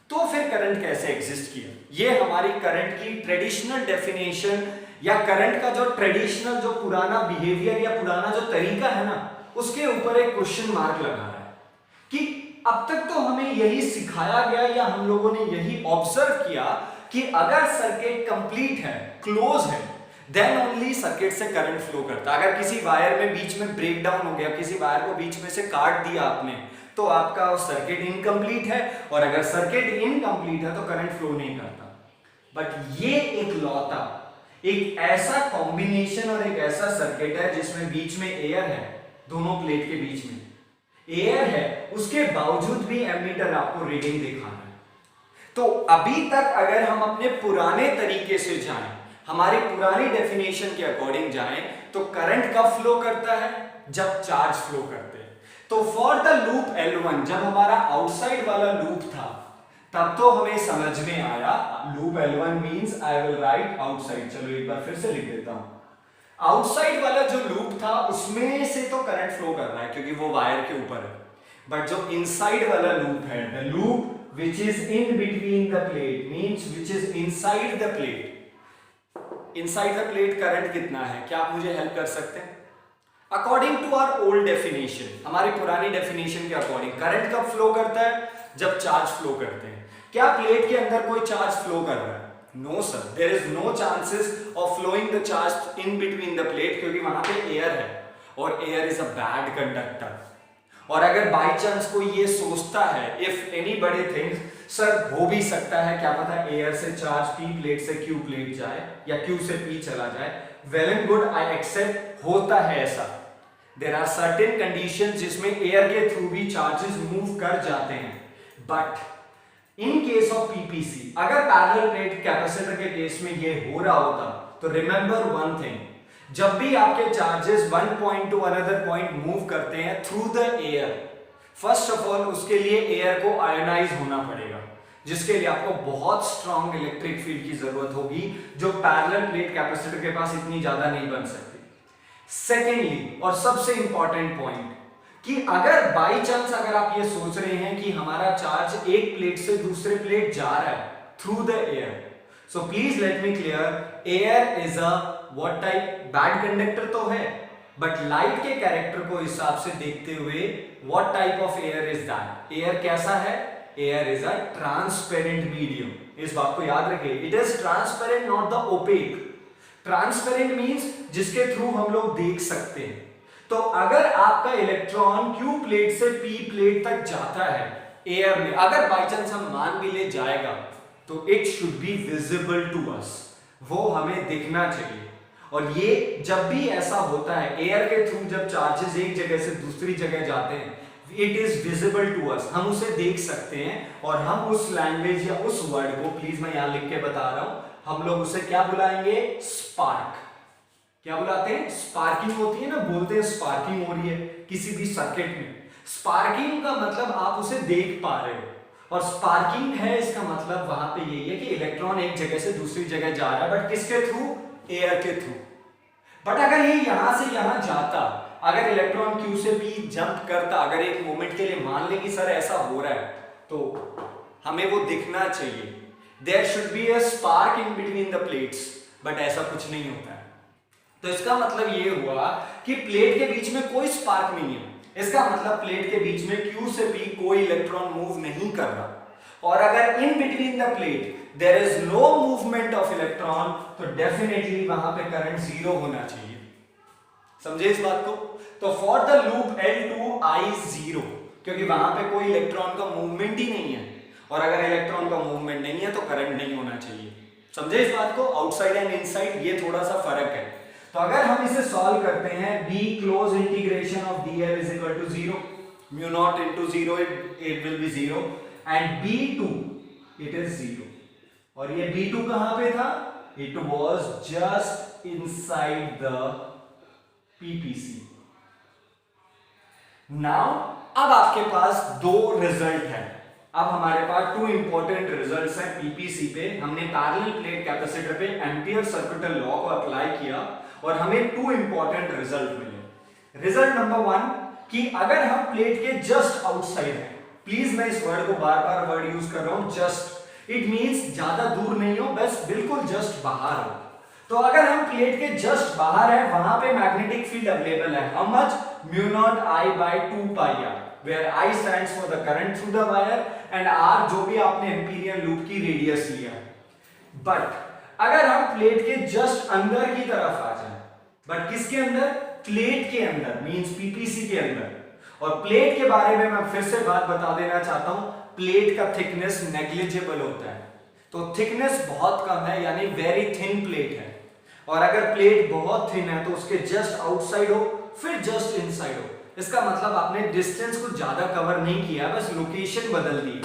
तो फिर करंट कैसे एग्जिस्ट किया? ये हमारी करंट की ट्रेडिशनल डेफिनेशन या करंट का जो ट्रेडिशनल जो पुराना बिहेवियर या पुराना जो तरीका है ना, उसके ऊपर एक क्वेश्चन मार्क लगा रहा है कि अब तक तो हमें यही सिखाया गया या हम लोगों ने यही ऑब्जर्व किया कि अगर सर्किट कंप्लीट है, क्लोज है, देन ओनली सर्किट से करंट फ्लो करता है। अगर किसी वायर में बीच में ब्रेक डाउन हो गया, किसी वायर को बीच में से काट दिया आपने, तो आपका सर्किट इनकम्प्लीट है, और अगर सर्किट इनकम्प्लीट है तो करंट फ्लो नहीं करता। बट ये एक लॉ था, एक ऐसा कॉम्बिनेशन और एक ऐसा सर्किट है जिसमें बीच में एयर है, दोनों प्लेट के बीच में एयर है, उसके बावजूद भी एमीटर आपको रीडिंग दिखाना है। तो अभी तक अगर हम अपने पुराने तरीके से जाएं, हमारी पुरानी डेफिनेशन के अकॉर्डिंग जाएं, तो करंट कब फ्लो करता है? जब चार्ज फ्लो करते हैं। तो फॉर द लूप L1, जब हमारा आउटसाइड वाला लूप था, तब तो हमें समझ में आया loop L1 means I will write outside. चलो एक बार फिर से लिख देता हूं, आउटसाइड वाला जो लूप था उसमें से तो करंट फ्लो कर रहा है क्योंकि वो वायर के ऊपर है, बट जो इनसाइड वाला लूप है, the loop which is in between the plate means which is inside the plate, inside the plate current कितना है? क्या आप मुझे हेल्प कर सकते हैं? According to our old definition, हमारी पुरानी डेफिनेशन के अकॉर्डिंग करंट कब फ्लो करता है? जब चार्ज फ्लो करते हैं। क्या प्लेट के अंदर कोई चार्ज फ्लो कर रहा है? No sir, there is no chances of flowing the charge in between the plate, क्योंकि वहां पे एयर है और air is a bad conductor. और अगर बाय चांस कोई ये सोचता है, इफ एनीबॉडी थिंक्स सर हो भी सकता है, क्या पता एयर से चार्ज P प्लेट से Q प्लेट जाए या Q से P चला जाए, well and good, I accept, होता है ऐसा, देयर आर सर्टेन कंडीशंस जिसमें एयर के थ्रू भी चार्जेस मूव कर जाते हैं, but in case of PPC अगर पैरेलल प्लेट कैपेसिटर के केस में ये हो रहा होता तो रिमेंबर वन थिंग, जब भी आपके charges one point two another point move करते हैं through the air, first of all उसके लिए एयर को आयोनाइज होना पड़ेगा, जिसके लिए आपको बहुत स्ट्रॉन्ग इलेक्ट्रिक फील्ड की जरूरत होगी जो पैरेलल प्लेट कैपेसिटर के पास इतनी ज्यादा नहीं बन सकती। सेकेंडली और सबसे इंपॉर्टेंट पॉइंट कि अगर बाई चांस अगर आप ये सोच रहे हैं कि हमारा चार्ज एक प्लेट से दूसरे प्लेट जा रहा है through the air, so please let me clear, air is a what type, bad conductor तो है, बट लाइट के कैरेक्टर को हिसाब से देखते हुए what type of air is that, air कैसा है, air is a transparent medium, इस बात को याद रखिए, it is transparent not the OPEC. Transparent means जिसके थ्रू हम लोग देख सकते हैं। तो अगर आपका इलेक्ट्रॉन क्यू प्लेट से पी प्लेट तक जाता है एयर में, अगर बाई चांस हम मान भी ले जाएगा तो it should be visible to us, वो हमें दिखना चाहिए। और ये जब भी ऐसा होता है एयर के थ्रू जब चार्जेस एक जगह से दूसरी जगह जाते हैं, it is visible to us, हम उसे देख सकते हैं और हम उस लैंग्वेज या उस वर्ड को, प्लीज मैं यहां लिख के बता रहा हूं, हम लोग उसे क्या बुलाएंगे, स्पार्क। क्या बुलाते हैं, स्पार्किंग होती है ना, बोलते हैं स्पार्किंग हो रही है किसी भी सर्किट में। स्पार्किंग का मतलब आप उसे देख पा रहे हो, और स्पार्किंग है इसका मतलब वहां पे यही है कि इलेक्ट्रॉन एक जगह से दूसरी जगह जा रहा है, बट किसके थ्रू, एयर के थ्रू। बट अगर ये यहां से यहां जाता, अगर इलेक्ट्रॉन क्यू से पी जंप करता, अगर एक मोमेंट के लिए मान ले कि सर ऐसा हो रहा है, तो हमें वो दिखना चाहिए, there should be a spark in between the plates, but ऐसा कुछ नहीं होता है। तो इसका मतलब ये हुआ कि प्लेट के बीच में कोई स्पार्क नहीं है, इसका मतलब प्लेट के बीच में Q से P कोई इलेक्ट्रॉन मूव नहीं कर रहा। और अगर in between the plate there is no movement of electron, तो डेफिनेटली वहां पे करंट जीरो होना चाहिए। समझे इस बात को? तो फॉर द लूप L2I0, क्योंकि वहां पे कोई इलेक्ट्रॉन का मूवमेंट ही नहीं है, और अगर इलेक्ट्रॉन का मूवमेंट नहीं है तो करंट नहीं होना चाहिए। समझे इस बात को? आउटसाइड एंड इनसाइड ये थोड़ा सा फर्क है। तो अगर हम इसे सॉल्व करते हैं, b close integration of dl is equal to 0, mu naught into 0, it will be 0, and b2 it is 0। और ये b2 कहां पे था? It was just inside the PPC. Now अब आपके पास दो रिजल्ट है। अब हमारे पास टू इंपॉर्टेंट रिजल्ट्स हैं पीपीसी पे। हमने पैरेलल प्लेट कैपेसिटर पे एम्पियर सर्किटल लॉ को अप्लाई किया और हमें टू इंपॉर्टेंट रिजल्ट मिले। रिजल्ट नंबर 1 कि अगर हम प्लेट के जस्ट आउटसाइड हैं, प्लीज मैं इस वर्ड को बार बार वर्ड यूज कर रहा हूं, जस्ट, इट मींस ज्यादा दूर नहीं हो, बस बिल्कुल जस्ट बाहर हो। तो अगर हम प्लेट के जस्ट बाहर है, वहां पे मैग्नेटिक फील्ड अवेलेबल है, how much, mu naught I by 2 pi r, where I stands for the current through the wire and R जो भी आपने एम्पीरियल लूप की रेडियस लिया। बट अगर हम प्लेट के जस्ट अंदर की तरफ आ जाएं, बट किसके अंदर, प्लेट के अंदर, मींस पीपीसी के अंदर। और प्लेट के बारे में मैं फिर से बात बता देना चाहता हूं, प्लेट का थिकनेस नेग्लिजिबल होता है, तो थिकनेस बहुत कम है, यानी वेरी थिन प्लेट है। और अगर प्लेट बहुत थिन है तो उसके जस्ट आउटसाइड हो फिर जस्ट इनसाइड हो, इसका मतलब आपने डिस्टेंस को ज्यादा कवर नहीं किया, बस लोकेशन बदल दी।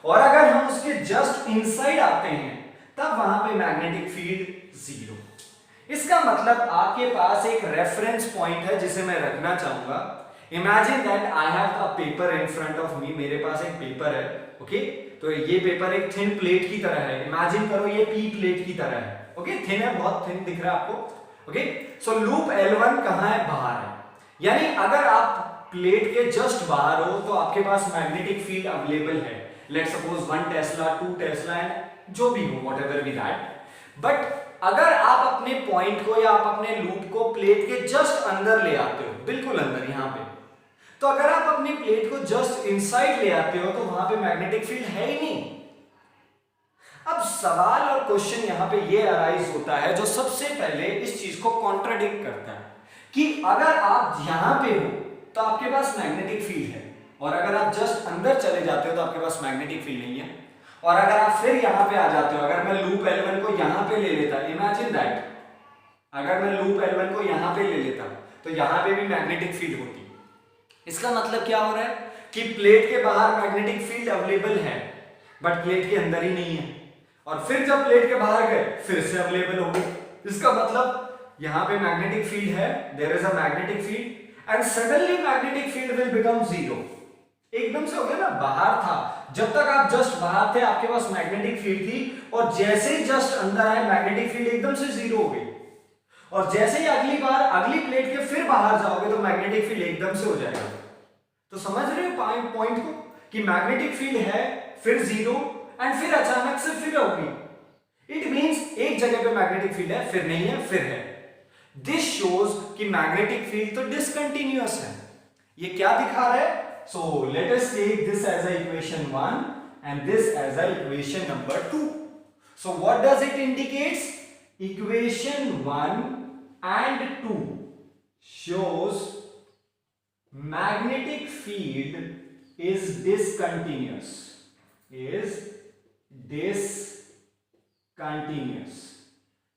और अगर हम उसके जस्ट इनसाइड आते हैं तब वहां पे मैग्नेटिक फील्ड 0। इसका मतलब आपके पास एक रेफरेंस पॉइंट है जिसे मैं रखना चाहूंगा। Imagine that I have a paper in front of me, मेरे पास एक पेपर है, ओके तो ये पेपर एक थिन प्लेट की तरह है। इमेजिन करो ये पी प्लेट की तरह है, ओके थिन है, बहुत थिन दिख रहा है आपको, ओके सो लूप L1 कहां है, बाहर है। यानी अगर आप प्लेट के जस्ट बाहर हो तो आपके पास मैग्नेटिक फील्ड अवेलेबल है, let's suppose 1 Tesla 2 Tesla and जो भी हो, व्हाटएवर बी दैट। बट अगर आप अपने पॉइंट को या आप अपने लूप को प्लेट के जस्ट अंदर ले आते हो, बिल्कुल अंदर यहां पे, तो अगर आप अपनी प्लेट को जस्ट इनसाइड ले आते हो तो वहां पे मैग्नेटिक फील्ड है ही नहीं। अब सवाल और क्वेश्चन यहां पे ये अराइज होता है जो सबसे पहले इस चीज को कॉन्ट्राडिक्ट करता है कि अगर आप यहां पे हो तो आपके पास मैग्नेटिक फील्ड है, और अगर आप जस्ट अंदर चले जाते हो तो आपके पास मैग्नेटिक फील्ड नहीं है। और अगर आप फिर यहां पे आ जाते हो, अगर मैं लूप L1 को यहां पे ले लेता, इमेजिन दैट, अगर मैं लूप L1 को यहां पे ले लेता तो यहां पे भी मैग्नेटिक फील्ड होती। इसका मतलब क्या हो रहा है कि प्लेट के बाहर मैग्नेटिक फील्ड अवेलेबल है बट प्लेट के अंदर ही नहीं है, और फिर जब प्लेट के बाहर गए फिर से अवेलेबल हो गए। इसका मतलब यहां पे मैग्नेटिक फील्ड है, there is a magnetic field and suddenly magnetic field will become zero. एकदम से हो गया ना, बाहर था, जब तक आप जस्ट बाहर थे आपके पास मैग्नेटिक फील्ड थी, और जैसे ही जस्ट अंदर आए मैग्नेटिक फील्ड एकदम से जीरो हो गई, और जैसे ही अगली बार अगली प्लेट के फिर बाहर जाओगे तो मैग्नेटिक फील्ड एकदम से हो जाएगा। तो समझ रहे हो पॉइंट को कि मैग्नेटिक फील्ड है फिर जीरो एंड फिर अचानक से फिर होगी। इट मींस एक जगह पे मैग्नेटिक फील्ड है फिर नहीं है फिर है। दिस शोज कि मैग्नेटिक फील्ड तो डिसकंटिन्यूअस है। ये क्या दिखा रहा है? So let us take this as a equation 1 and this as a equation number 2. So what does it indicates? Equation 1 and 2 shows magnetic field is discontinuous.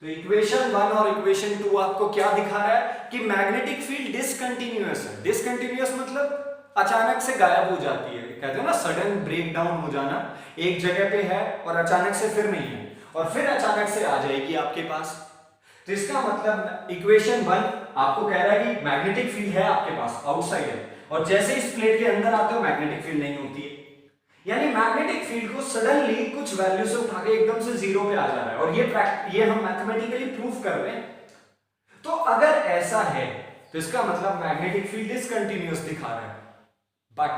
तो equation 1 और इक्वेशन 2 आपको क्या दिखा रहा है कि मैग्नेटिक फील्ड डिसकंटिन्यूअस है। Discontinuous मतलब अचानक से गायब हो जाती है, कहते हैं ना सडन ब्रेक डाउन हो जाना, एक जगह पे है और अचानक से फिर नहीं है और फिर अचानक से आ जाएगी आपके पास। तो इसका मतलब इक्वेशन 1 आपको कह रहा है कि मैग्नेटिक फील्ड है आपके पास, आउटसाइड है, और जैसे इस प्लेट के अंदर आते हो मैग्नेटिक फील्ड नहीं होती है। यानी मैग्नेटिक फील्ड को सडनली कुछ वैल्यू से उठा के एकदम से जीरो पे आ जा रहा है, और ये हम मैथमेटिकली प्रूफ कर रहे हैं। तो अगर ऐसा है तो इसका मतलब मैग्नेटिक फील्ड डिसकंटिन्यूअस दिखा रहा है। But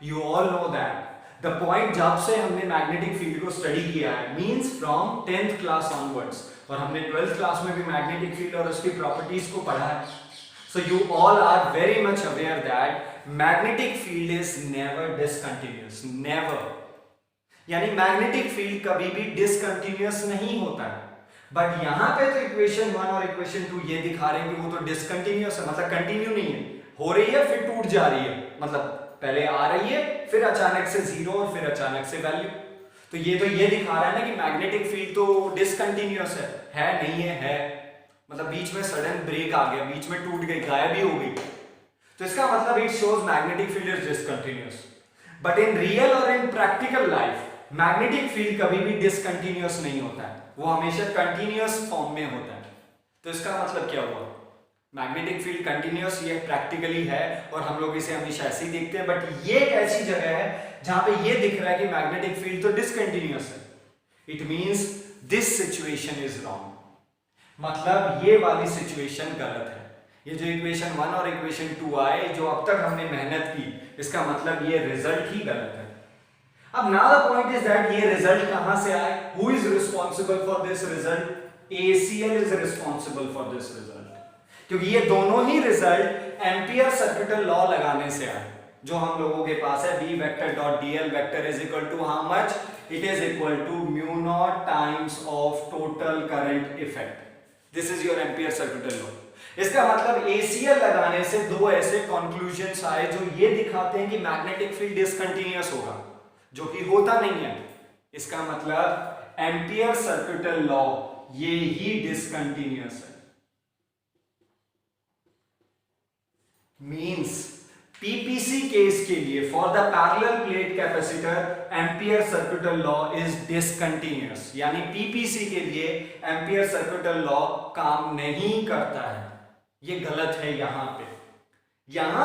you all know that the point जब से हमने मैग्नेटिक फील्ड को स्टडी किया है means from 10th class onwards, और हमने 12th क्लास में भी मैग्नेटिक फील्ड और उसकी प्रॉपर्टीज को पढ़ा है। So you all are very much aware that magnetic field is never discontinuous, never. यानी मैग्नेटिक फील्ड कभी भी डिसकंटिन्यूअस नहीं होता है। बट यहां पे तो इक्वेशन 1 और इक्वेशन 2 ये दिखा रहे हैं कि वो तो डिसकंटिन्यूअस है, मतलब कंटिन्यू नहीं है, हो रही है फिर टूट जा रही है, मतलब पहले आ रही है फिर अचानक से जीरो और फिर अचानक से वैल्यू। तो ये दिखा रहा है ना कि मैग्नेटिक फील्ड तो डिसकंटिन्यूअस है नहीं है, मतलब बीच में सडन ब्रेक आ गया, बीच में टूट गई, गायब ही हो गई। तो इसका मतलब it shows magnetic field is discontinuous. But in real और in practical life magnetic field कभी भी डिसकंटिन्यूअस नहीं होता है, वो हमेशा कंटिन्यूअस फॉर्म में होता है। तो इसका मतलब क्या हुआ? मैग्नेटिक फील्ड कंटिन्यूअस ये प्रैक्टिकली है और हम लोग इसे हमेशा ऐसे ही देखते हैं, बट ये एक ऐसी जगह है जहां पे ये दिख रहा है कि मैग्नेटिक फील्ड तो डिसकंटिन्यूअस है। It means this situation is wrong, मतलब ये वाली सिचुएशन गलत है। ये जो इक्वेशन 1 और इक्वेशन 2 आए, जो अब तक हमने मेहनत की, इसका मतलब ये रिजल्ट ही गलत है। अब now the point is that ये रिजल्ट कहां से आए? Who is responsible for this result? ACL is responsible for this result, क्योंकि ये दोनों ही रिजल्ट एम्पियर सर्किटल लॉ लगाने से आए, जो हम लोगों के पास है B vector dot dl vector is equal to how much? It is equal to mu naught times of total current effect. This is your ampere circuital law. इसका मतलब ACL लगाने से दो ऐसे कंक्लूजन्स आए जो ये दिखाते हैं कि मैग्नेटिक फील्ड डिसकंटिन्यूअस होगा, जो कि होता नहीं है। इसका मतलब एम्पियर सर्किटल लॉ ये ही डिसकंटिन्यूअस है। मींस PPC केस के लिए for the parallel plate capacitor ampere circuital law is discontinuous, यानी PPC के लिए एम्पियर सर्किटल लॉ काम नहीं करता है। ये गलत है, यहां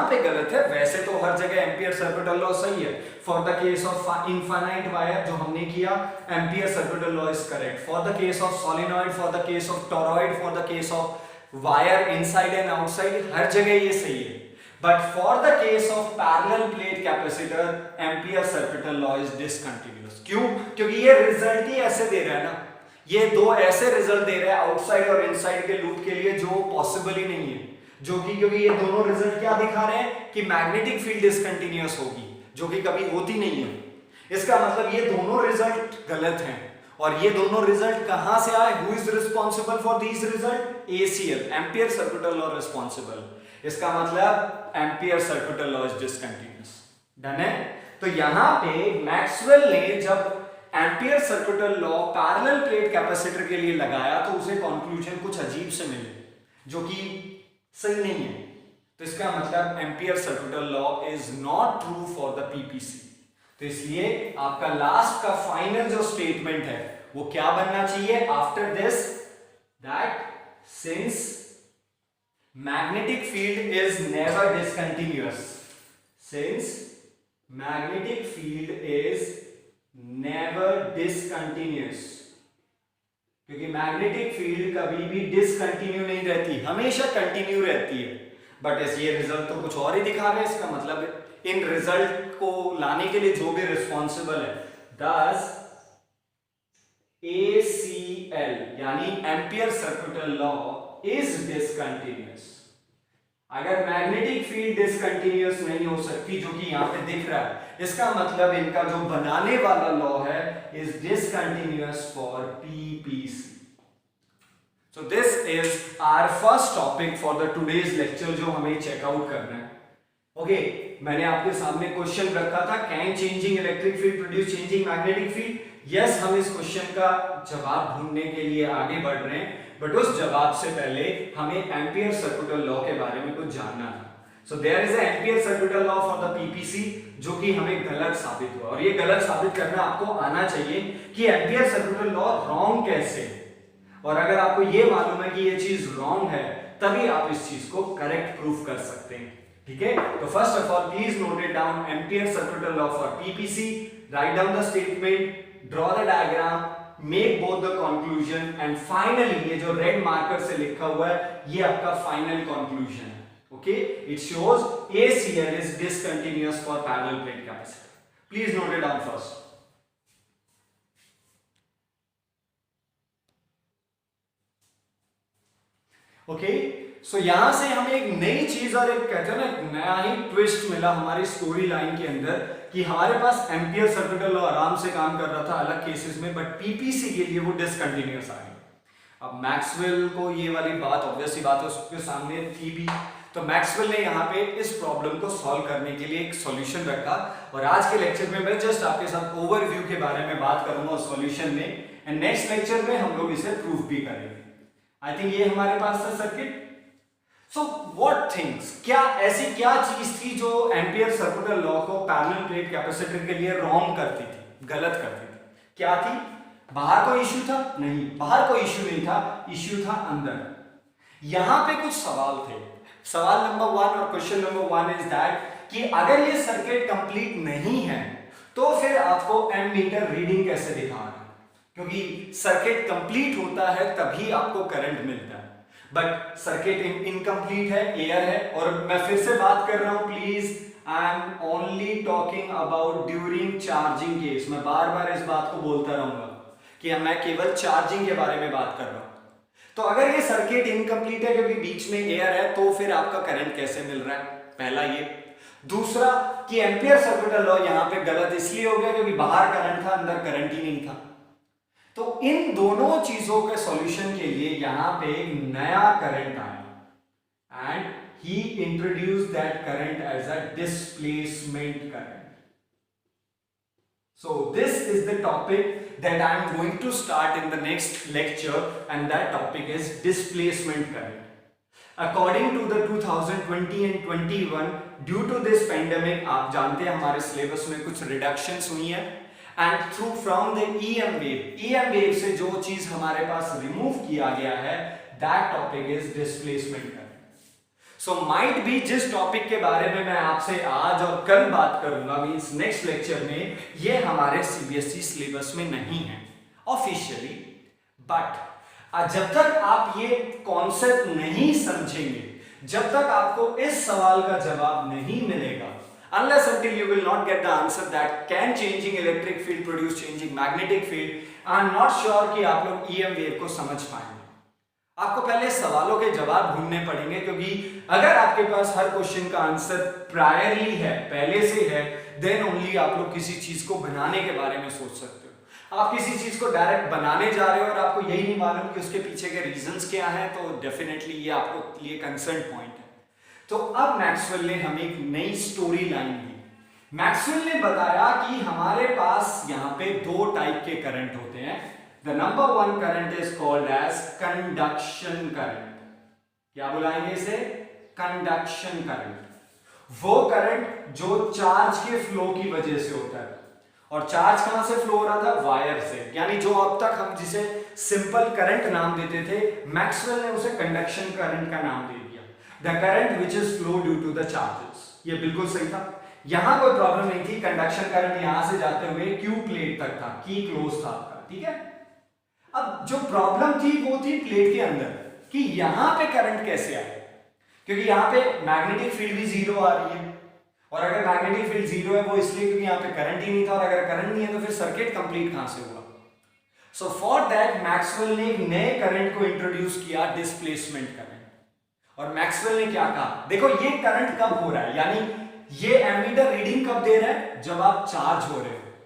पे गलत है। वैसे तो हर जगह एम्पियर सर्किटल लॉ सही है। For the case of infinite wire जो हमने किया, Ampere circuital law is correct. For the case of solenoid, for the case of toroid, for the case of wire inside and outside, हर जगह ये सही है। But for the case of parallel plate capacitor, ampere circuital law is discontinuous. क्यों? क्योंकि ये result ही ऐसे दे रहा है ना, ये दो ऐसे रिजल्ट दे रहा है आउटसाइड और इनसाइड के लूप के लिए जो पॉसिबल ही नहीं है, जो कि क्योंकि ये दोनों रिजल्ट क्या दिखा रहे हैं कि मैग्नेटिक फील्ड डिसकंटिन्यूअस होगी, जो कि कभी होती नहीं है। इसका मतलब ये दोनों रिजल्ट गलत हैं, और ये दोनों रिजल्ट कहां से आए? Who is responsible for these result? ACL, ampere circuital law responsible. इसका मतलब ampere circuital law is discontinuous. Done है? तो यहां पे मैक्सवेल ने जब ampere circuital law parallel plate capacitor के लिए लगाया तो उसे कंक्लूजन कुछ अजीब से मिले, जो कि सही नहीं है। तो इसका मतलब ampere circuital law is not true for the PPC. तो इसलिए आपका लास्ट का फाइनल जो स्टेटमेंट है वो क्या बनना चाहिए after this, that since magnetic field is never discontinuous, since magnetic field is never discontinuous, क्योंकि मैग्नेटिक फील्ड कभी भी डिसकंटिन्यू नहीं रहती, हमेशा कंटिन्यू रहती है। बट ये रिजल्ट तो कुछ और ही दिखा रहे हैं, इसका मतलब इन रिजल्ट को लाने के लिए जो भी रिस्पॉन्सिबल है, दस ACL यानी ampere circuital law is discontinuous. अगर मैग्नेटिक फील्ड डिसकंटिन्यूअस नहीं हो सकती, जो कि यहां पे दिख रहा है, इसका मतलब इनका जो बनाने वाला लॉ है is discontinuous for PPC. So this is our first topic for the today's lecture जो हमें चेकआउट करना है। ओके, मैंने आपके सामने क्वेश्चन रखा था, can changing electric field produce changing magnetic field? Yes, हम इस क्वेश्चन का जवाब ढूंढने के लिए आगे बढ़ रहे हैं, बट उस जवाब से पहले हमें एम्पियर सर्किटल लॉ के बारे में कुछ जानना था। So there is a ampere circuital law for the PPC, जो कि हमें गलत साबित हुआ, और ये गलत साबित करना आपको आना चाहिए कि एम्पियर सर्किटल लॉ रॉन्ग कैसे है। और अगर आपको ये मालूम है कि ये चीज रॉन्ग है, तभी आप इस चीज को करेक्ट प्रूफ कर सकते हैं। ठीक है, तो first of all please note it down, ampere circuital law for PPC, write down the statement, draw the diagram, make both the conclusion, and finally ये जो रेड मार्कर से लिखा हुआ है ये आपका फाइनल कंक्लूजन है। Okay, it shows ACL is discontinuous for parallel plate capacitor. Please note it down first. Okay, so यहां से हमें एक नई चीज और एक कहते हैं ना एक नया ही ट्विस्ट मिला हमारी स्टोरी लाइन के अंदर, कि हमारे पास एम्पियर सर्किटल लॉ आराम से काम कर रहा था अलग केसेस में, बट पीपीसी के लिए वो डिसकंटिन्यूअस आ गया। अब मैक्सवेल को ये वाली बात ऑब्वियसली बात है उसके सामने थी भी, तो मैक्सवेल ने यहाँ पे इस प्रॉब्लम को सॉल्व करने के लिए एक सॉल्यूशन रखा, और आज के लेक्चर में मैं जस्ट आपके साथ ओवरव्यू के बारे में बात करूंगा उस सॉल्यूशन में, एंड नेक्स्ट लेक्चर में हम लोग इसे प्रूफ भी करेंगे। आई थिंक ये हमारे पास था सर्किट। सो व्हाट थिंग्स, क्या ऐसी क्या चीज थी जो एम्पियर सर्किटल लॉ को पैरेलल प्लेट कैपेसिटर के लिए रॉन्ग करती थी, गलत करती थी? क्या थी? बाहर कोई इश्यू था? नहीं, बाहर कोई इश्यू नहीं था, इश्यू था अंदर। यहां पे कुछ सवाल थे। सवाल नंबर 1 और क्वेश्चन नंबर 1 इज दैट कि अगर ये सर्किट कंप्लीट नहीं है तो फिर आपको एमीटर रीडिंग कैसे दिखाना है? क्योंकि सर्किट कंप्लीट होता है तभी आपको करंट मिलता है, बट सर्किट इनकम्प्लीट है, एयर है। और मैं फिर से बात कर रहा हूं, please, I am only talking about during charging case. मैं बार बार इस बात को बोलता रहूंगा कि मैं केवल चार्जिंग के बारे में बात कर रहा हूं। तो अगर ये सर्किट इनकम्प्लीट है क्योंकि बीच में एयर है, तो फिर आपका करंट कैसे मिल रहा है? पहला ये। दूसरा कि एम्पियर सर्किटल लॉ यहां पे गलत इसलिए हो गया क्योंकि बाहर करंट था, अंदर करंट ही नहीं था। तो इन दोनों चीजों के सॉल्यूशन के लिए यहां पे एक नया करंट आया, and he introduced that current as a displacement current. So this is the topic that I am going to start in the next lecture, and that topic is displacement current. According to the 2020 and 21, due to this pandemic, आप जानते हैं हमारे syllabus में कुछ reductions हुई हैं, and through from the EM wave से जो चीज हमारे पास रिमूव किया गया है, that topic is displacement current. So might be जिस टॉपिक के बारे में मैं आपसे आज और कल बात करूंगा, मींस नेक्स्ट लेक्चर में, ये हमारे CBSE सिलेबस में नहीं है ऑफिशियली, बट जब तक आप ये कॉन्सेप्ट नहीं समझेंगे, जब तक आपको इस सवाल का जवाब नहीं मिलेगा, unless until you will not get the answer that can changing electric field produce changing magnetic field, I am not sure कि आप लोग EM वेव को समझ पाएंगे। आपको पहले सवालों के जवाब ढूंढने पड़ेंगे, क्योंकि अगर आपके पास हर क्वेश्चन का आंसर प्रायरली है, पहले से है, देन ओनली आप लोग किसी चीज को बनाने के बारे में सोच सकते हो। आप किसी चीज को डायरेक्ट बनाने जा रहे हो और आपको यही नहीं मालूम कि उसके पीछे के रीजंस क्या हैं, तो डेफिनेटली ये आपको लिए कंसर्न पॉइंट है। तो अब मैक्सवेल ने हमें एक नई स्टोरी लाइन दी। मैक्सवेल ने बताया कि हमारे पास यहाँ पे दो टाइप के करंट होते हैं। The number one current is called as conduction current. क्या बुलाएंगे इसे? कंडक्शन करंट, वो करंट जो चार्ज के फ्लो की वजह से होता है। और चार्ज कहां से फ्लो हो रहा था? वायर से। यानी जो अब तक हम जिसे सिंपल करंट नाम देते थे, मैक्सवेल ने उसे कंडक्शन करंट का नाम दे दिया। The current which is flow due to the charges. ये बिल्कुल सही था, यहां कोई प्रॉब्लम नहीं थी। कंडक्शन करंट यहां से जाते हुए क्यू प्लेट तक था, की क्लोज था आपका, ठीक है। अब जो प्रॉब्लम थी वो थी प्लेट के अंदर कि यहां पे करंट कैसे आए, क्योंकि यहां पे मैग्नेटिक फील्ड भी जीरो आ रही है। और अगर मैग्नेटिक फील्ड जीरो है वो इसलिए क्योंकि यहां पे करंट ही नहीं था, और अगर करंट नहीं है तो फिर सर्किट कंप्लीट कहां से हुआ? सो फॉर दैट मैक्सवेल ने एक नए करंट को इंट्रोड्यूस किया, डिस्प्लेसमेंट करंट। और मैक्सवेल ने क्या कहा, देखो ये करंट कब हो रहा है, यानी ये एमीटर रीडिंग कब दे रहा है? जब आप चार्ज हो रहे हो।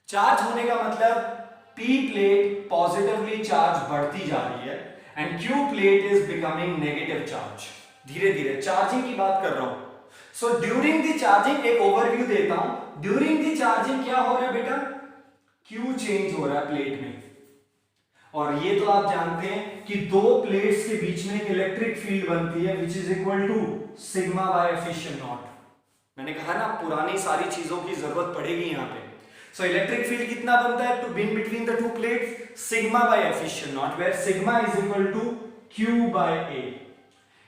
चार्ज होने का मतलब पी प्लेट पॉजिटिवली चार्ज बढ़ती जा रही है and Q plate is becoming negative charge. धीरे धीरे चार्जिंग की बात कर रहा हूं। सो ड्यूरिंग द चार्जिंग, एक ओवरव्यू देता हूं। ड्यूरिंग द चार्जिंग क्या हो रहा है बेटा? क्यू चेंज हो रहा है प्लेट में। और ये तो आप जानते हैं कि दो प्लेट्स के बीच में एक इलेक्ट्रिक फील्ड बनती है which is equal to sigma by efficient naught. मैंने कहा ना पुरानी सारी चीजों की जरूरत पड़ेगी यहां पे। सो इलेक्ट्रिक फील्ड कितना बनता है to been between the two plates? Sigma by efficient naught, where sigma is equal to Q by A.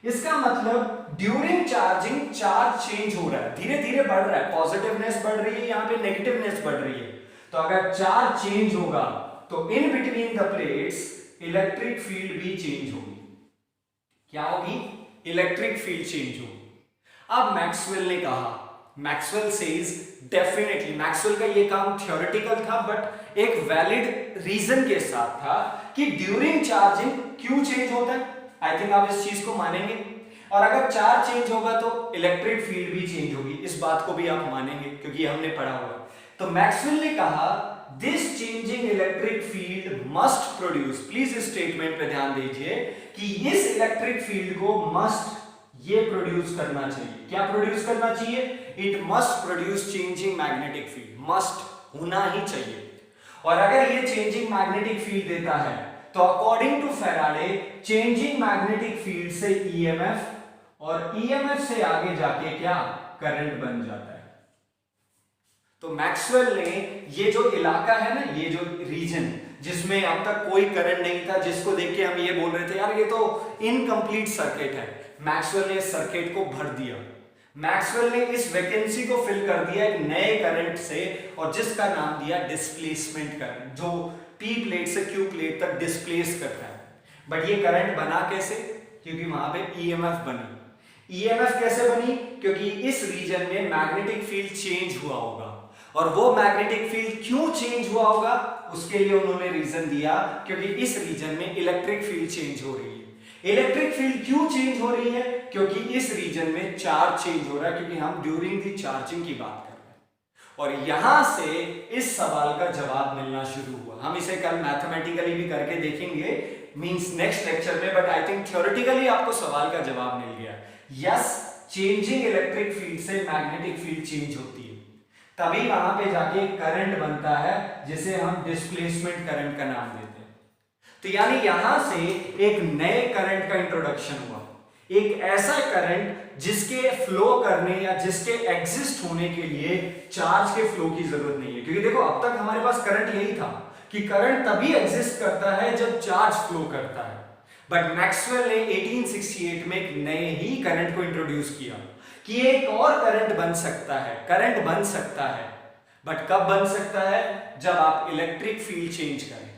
इसका मतलब ड्यूरिंग चार्जिंग चार्ज चेंज हो रहा है, धीरे धीरे बढ़ रहा है, पॉजिटिवनेस बढ़ रही है, यहां पे नेगेटिवनेस बढ़ रही है। तो अगर चार्ज चेंज होगा तो इन between the plates electric field भी चेंज होगी। क्या होगी? इलेक्ट्रिक फील्ड चेंज होगी। अब मैक्सवेल ने कहा, मैक्सवेल सेज डेफिनेटली, मैक्सवेल का ये काम थ्योरेटिकल था बट एक वैलिड रीजन के साथ था कि ड्यूरिंग चार्जिंग क्यू चेंज होता है। आई थिंक आप इस चीज को मानेंगे। और अगर चार्ज चेंज होगा तो इलेक्ट्रिक फील्ड भी चेंज होगी, इस बात को भी आप मानेंगे क्योंकि हमने पढ़ा हुआ। तो मैक्सवेल ने कहा this changing electric field must produce, please इस स्टेटमेंट पे ध्यान दीजिए कि इस इलेक्ट्रिक फील्ड को मस्ट ये प्रोड्यूस करना चाहिए। क्या प्रोड्यूस करना चाहिए? It must produce changing magnetic field, must होना ही चाहिए। और अगर ये चेंजिंग मैग्नेटिक फील्ड देता है तो according to Faraday changing magnetic field से ईएमएफ और ईएमएफ से आगे जाके क्या? करंट बन जाता है। तो मैक्सवेल ने ये जो इलाका है ना, ये जो रीजन जिसमें अब तक कोई करंट नहीं था, जिसको देख के हम ये बोल रहे थे यार ये तो इनकम्प्लीट सर्किट है, मैक्सवेल ने इस सर्किट को भर दिया। मैक्सवेल ने इस वैकेंसी को फिल कर दिया एक नए करंट से, और जिसका नाम दिया डिस्प्लेसमेंट करंट, जो पी प्लेट से क्यू प्लेट तक डिस्प्लेस करता है। बट ये करंट बना कैसे? क्योंकि वहां पे ईएमएफ बनी। ईएमएफ कैसे बनी? क्योंकि इस रीजन में मैग्नेटिक फील्ड चेंज हुआ होगा, और वो मैग्नेटिक फील्ड क्यों चेंज हुआ होगा उसके लिए उन्होंने रीजन दिया, क्योंकि इस रीजन में इलेक्ट्रिक फील्ड चेंज हो रही है। इलेक्ट्रिक फील्ड क्यों चेंज हो रही है? क्योंकि इस रीजन में चार्ज चेंज हो रहा है, क्योंकि हम ड्यूरिंग द चार्जिंग की बात कर रहे हैं। और यहां से इस सवाल का जवाब मिलना शुरू हुआ। हम इसे कल मैथमेटिकली भी करके देखेंगे, मींस नेक्स्ट लेक्चर में, बट आई थिंक थ्योरेटिकली आपको सवाल का जवाब मिल गया। यस, चेंजिंग इलेक्ट्रिक फील्ड से मैग्नेटिक फील्ड चेंज होती है, तभी वहां पे जाके करंट बनता है जिसे हम डिस्प्लेसमेंट करंट का नाम देते हैं। तो यानी यहां से एक नए करंट का इंट्रोडक्शन हुआ, एक ऐसा करंट जिसके फ्लो करने या जिसके एग्जिस्ट होने के लिए चार्ज के फ्लो की जरूरत नहीं है। क्योंकि देखो अब तक हमारे पास करंट यही था कि करंट तभी एग्जिस्ट करता है जब चार्ज फ्लो करता है। बट मैक्सवेल ने 1868 में एक नए ही करंट को इंट्रोड्यूस किया कि एक और करंट बन सकता है, करंट बन सकता है। बट कब बन सकता है? जब आप इलेक्ट्रिक फील्ड चेंज करें।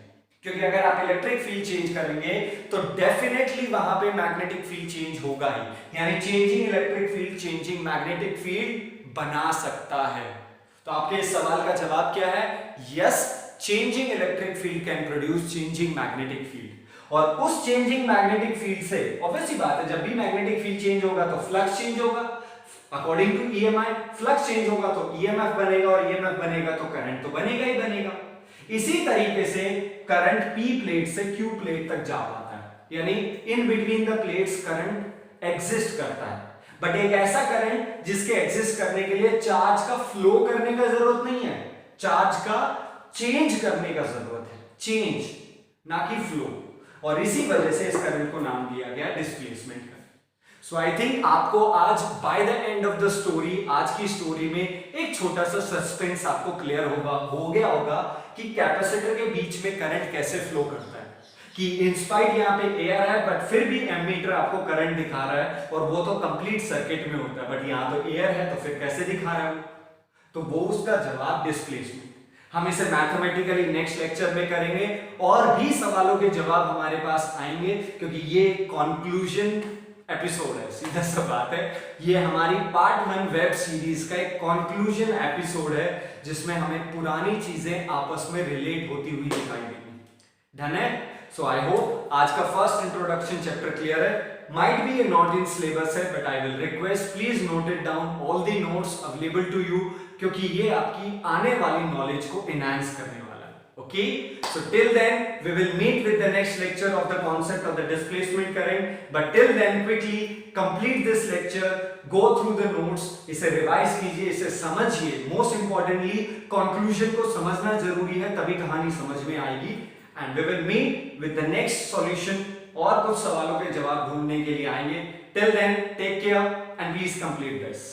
क्योंकि अगर आप इलेक्ट्रिक फील्ड चेंज करेंगे तो डेफिनेटली वहां पे मैग्नेटिक फील्ड चेंज होगा ही, यानी changing electric field changing magnetic field बना सकता है। तो आपके इस सवाल का जवाब क्या है? Yes, changing electric field can produce changing magnetic field. और उस चेंजिंग मैग्नेटिक फील्ड से ऑब्वियस सी बात है, जब भी मैग्नेटिक फील्ड चेंज होगा तो फ्लक्स चेंज होगा, according to EMI flux change होगा तो ईएमएफ बनेगा, और ईएमएफ बनेगा तो करंट तो बनेगा ही बनेगा। इसी तरीके से करंट पी प्लेट से क्यू प्लेट तक जा पाता है, यानी इन between the plates current exist करता है। बट एक ऐसा करंट जिसके एग्जिस्ट करने के लिए चार्ज का फ्लो करने का जरूरत नहीं है, चार्ज का चेंज करने का जरूरत है, चेंज ना कि फ्लो। और इसी वजह से इस करंट को नाम दिया गया displacement current. So I think आपको आज by the end of the story, आज की स्टोरी में एक छोटा सा सस्पेंस आपको क्लियर हो गया होगा कि कैपेसिटर के बीच में करंट कैसे फ्लो करता है, कि इंस्पाइट यहाँ पे एयर है बट फिर भी एमीटर आपको करंट दिखा रहा है, और वो तो कंप्लीट सर्किट में होता है, बट यहाँ तो एयर है तो फिर कैसे दिखा रहा है? तो वो उसका जवाब डिस्प्लेसमेंट। हम इसे मैथमेटिकली नेक्स्ट लेक्चर में करेंगे और भी सवालों के जवाब हमारे पास आएंगे, क्योंकि ये कंक्लूजन एपिसोड है, सीधा सा बात है। ये हमारी पार्ट 1 वेब सीरीज का एक कंक्लूजन एपिसोड है, जिसमें हमें पुरानी चीजें आपस में रिलेट होती हुई दिखाई देंगी। डन है? सो आई होप आज का फर्स्ट इंट्रोडक्शन चैप्टर क्लियर है। Might be a not in syllabus है, but I will request please note it down all the notes available to you, क्योंकि ये आपकी आने वाली नॉलेज को enhance करने वाला है. Okay? So till then we will meet with the next lecture of the concept of the displacement current. But till then quickly complete this lecture, go through the notes, इसे revise कीजिए, इसे समझिए. Most importantly conclusion को समझना जरूरी है, तभी कहानी समझ में आएगी. And we will meet with the next solution. और कुछ सवालों के जवाब ढूंढने के लिए आएंगे. Till then, take care and please complete this.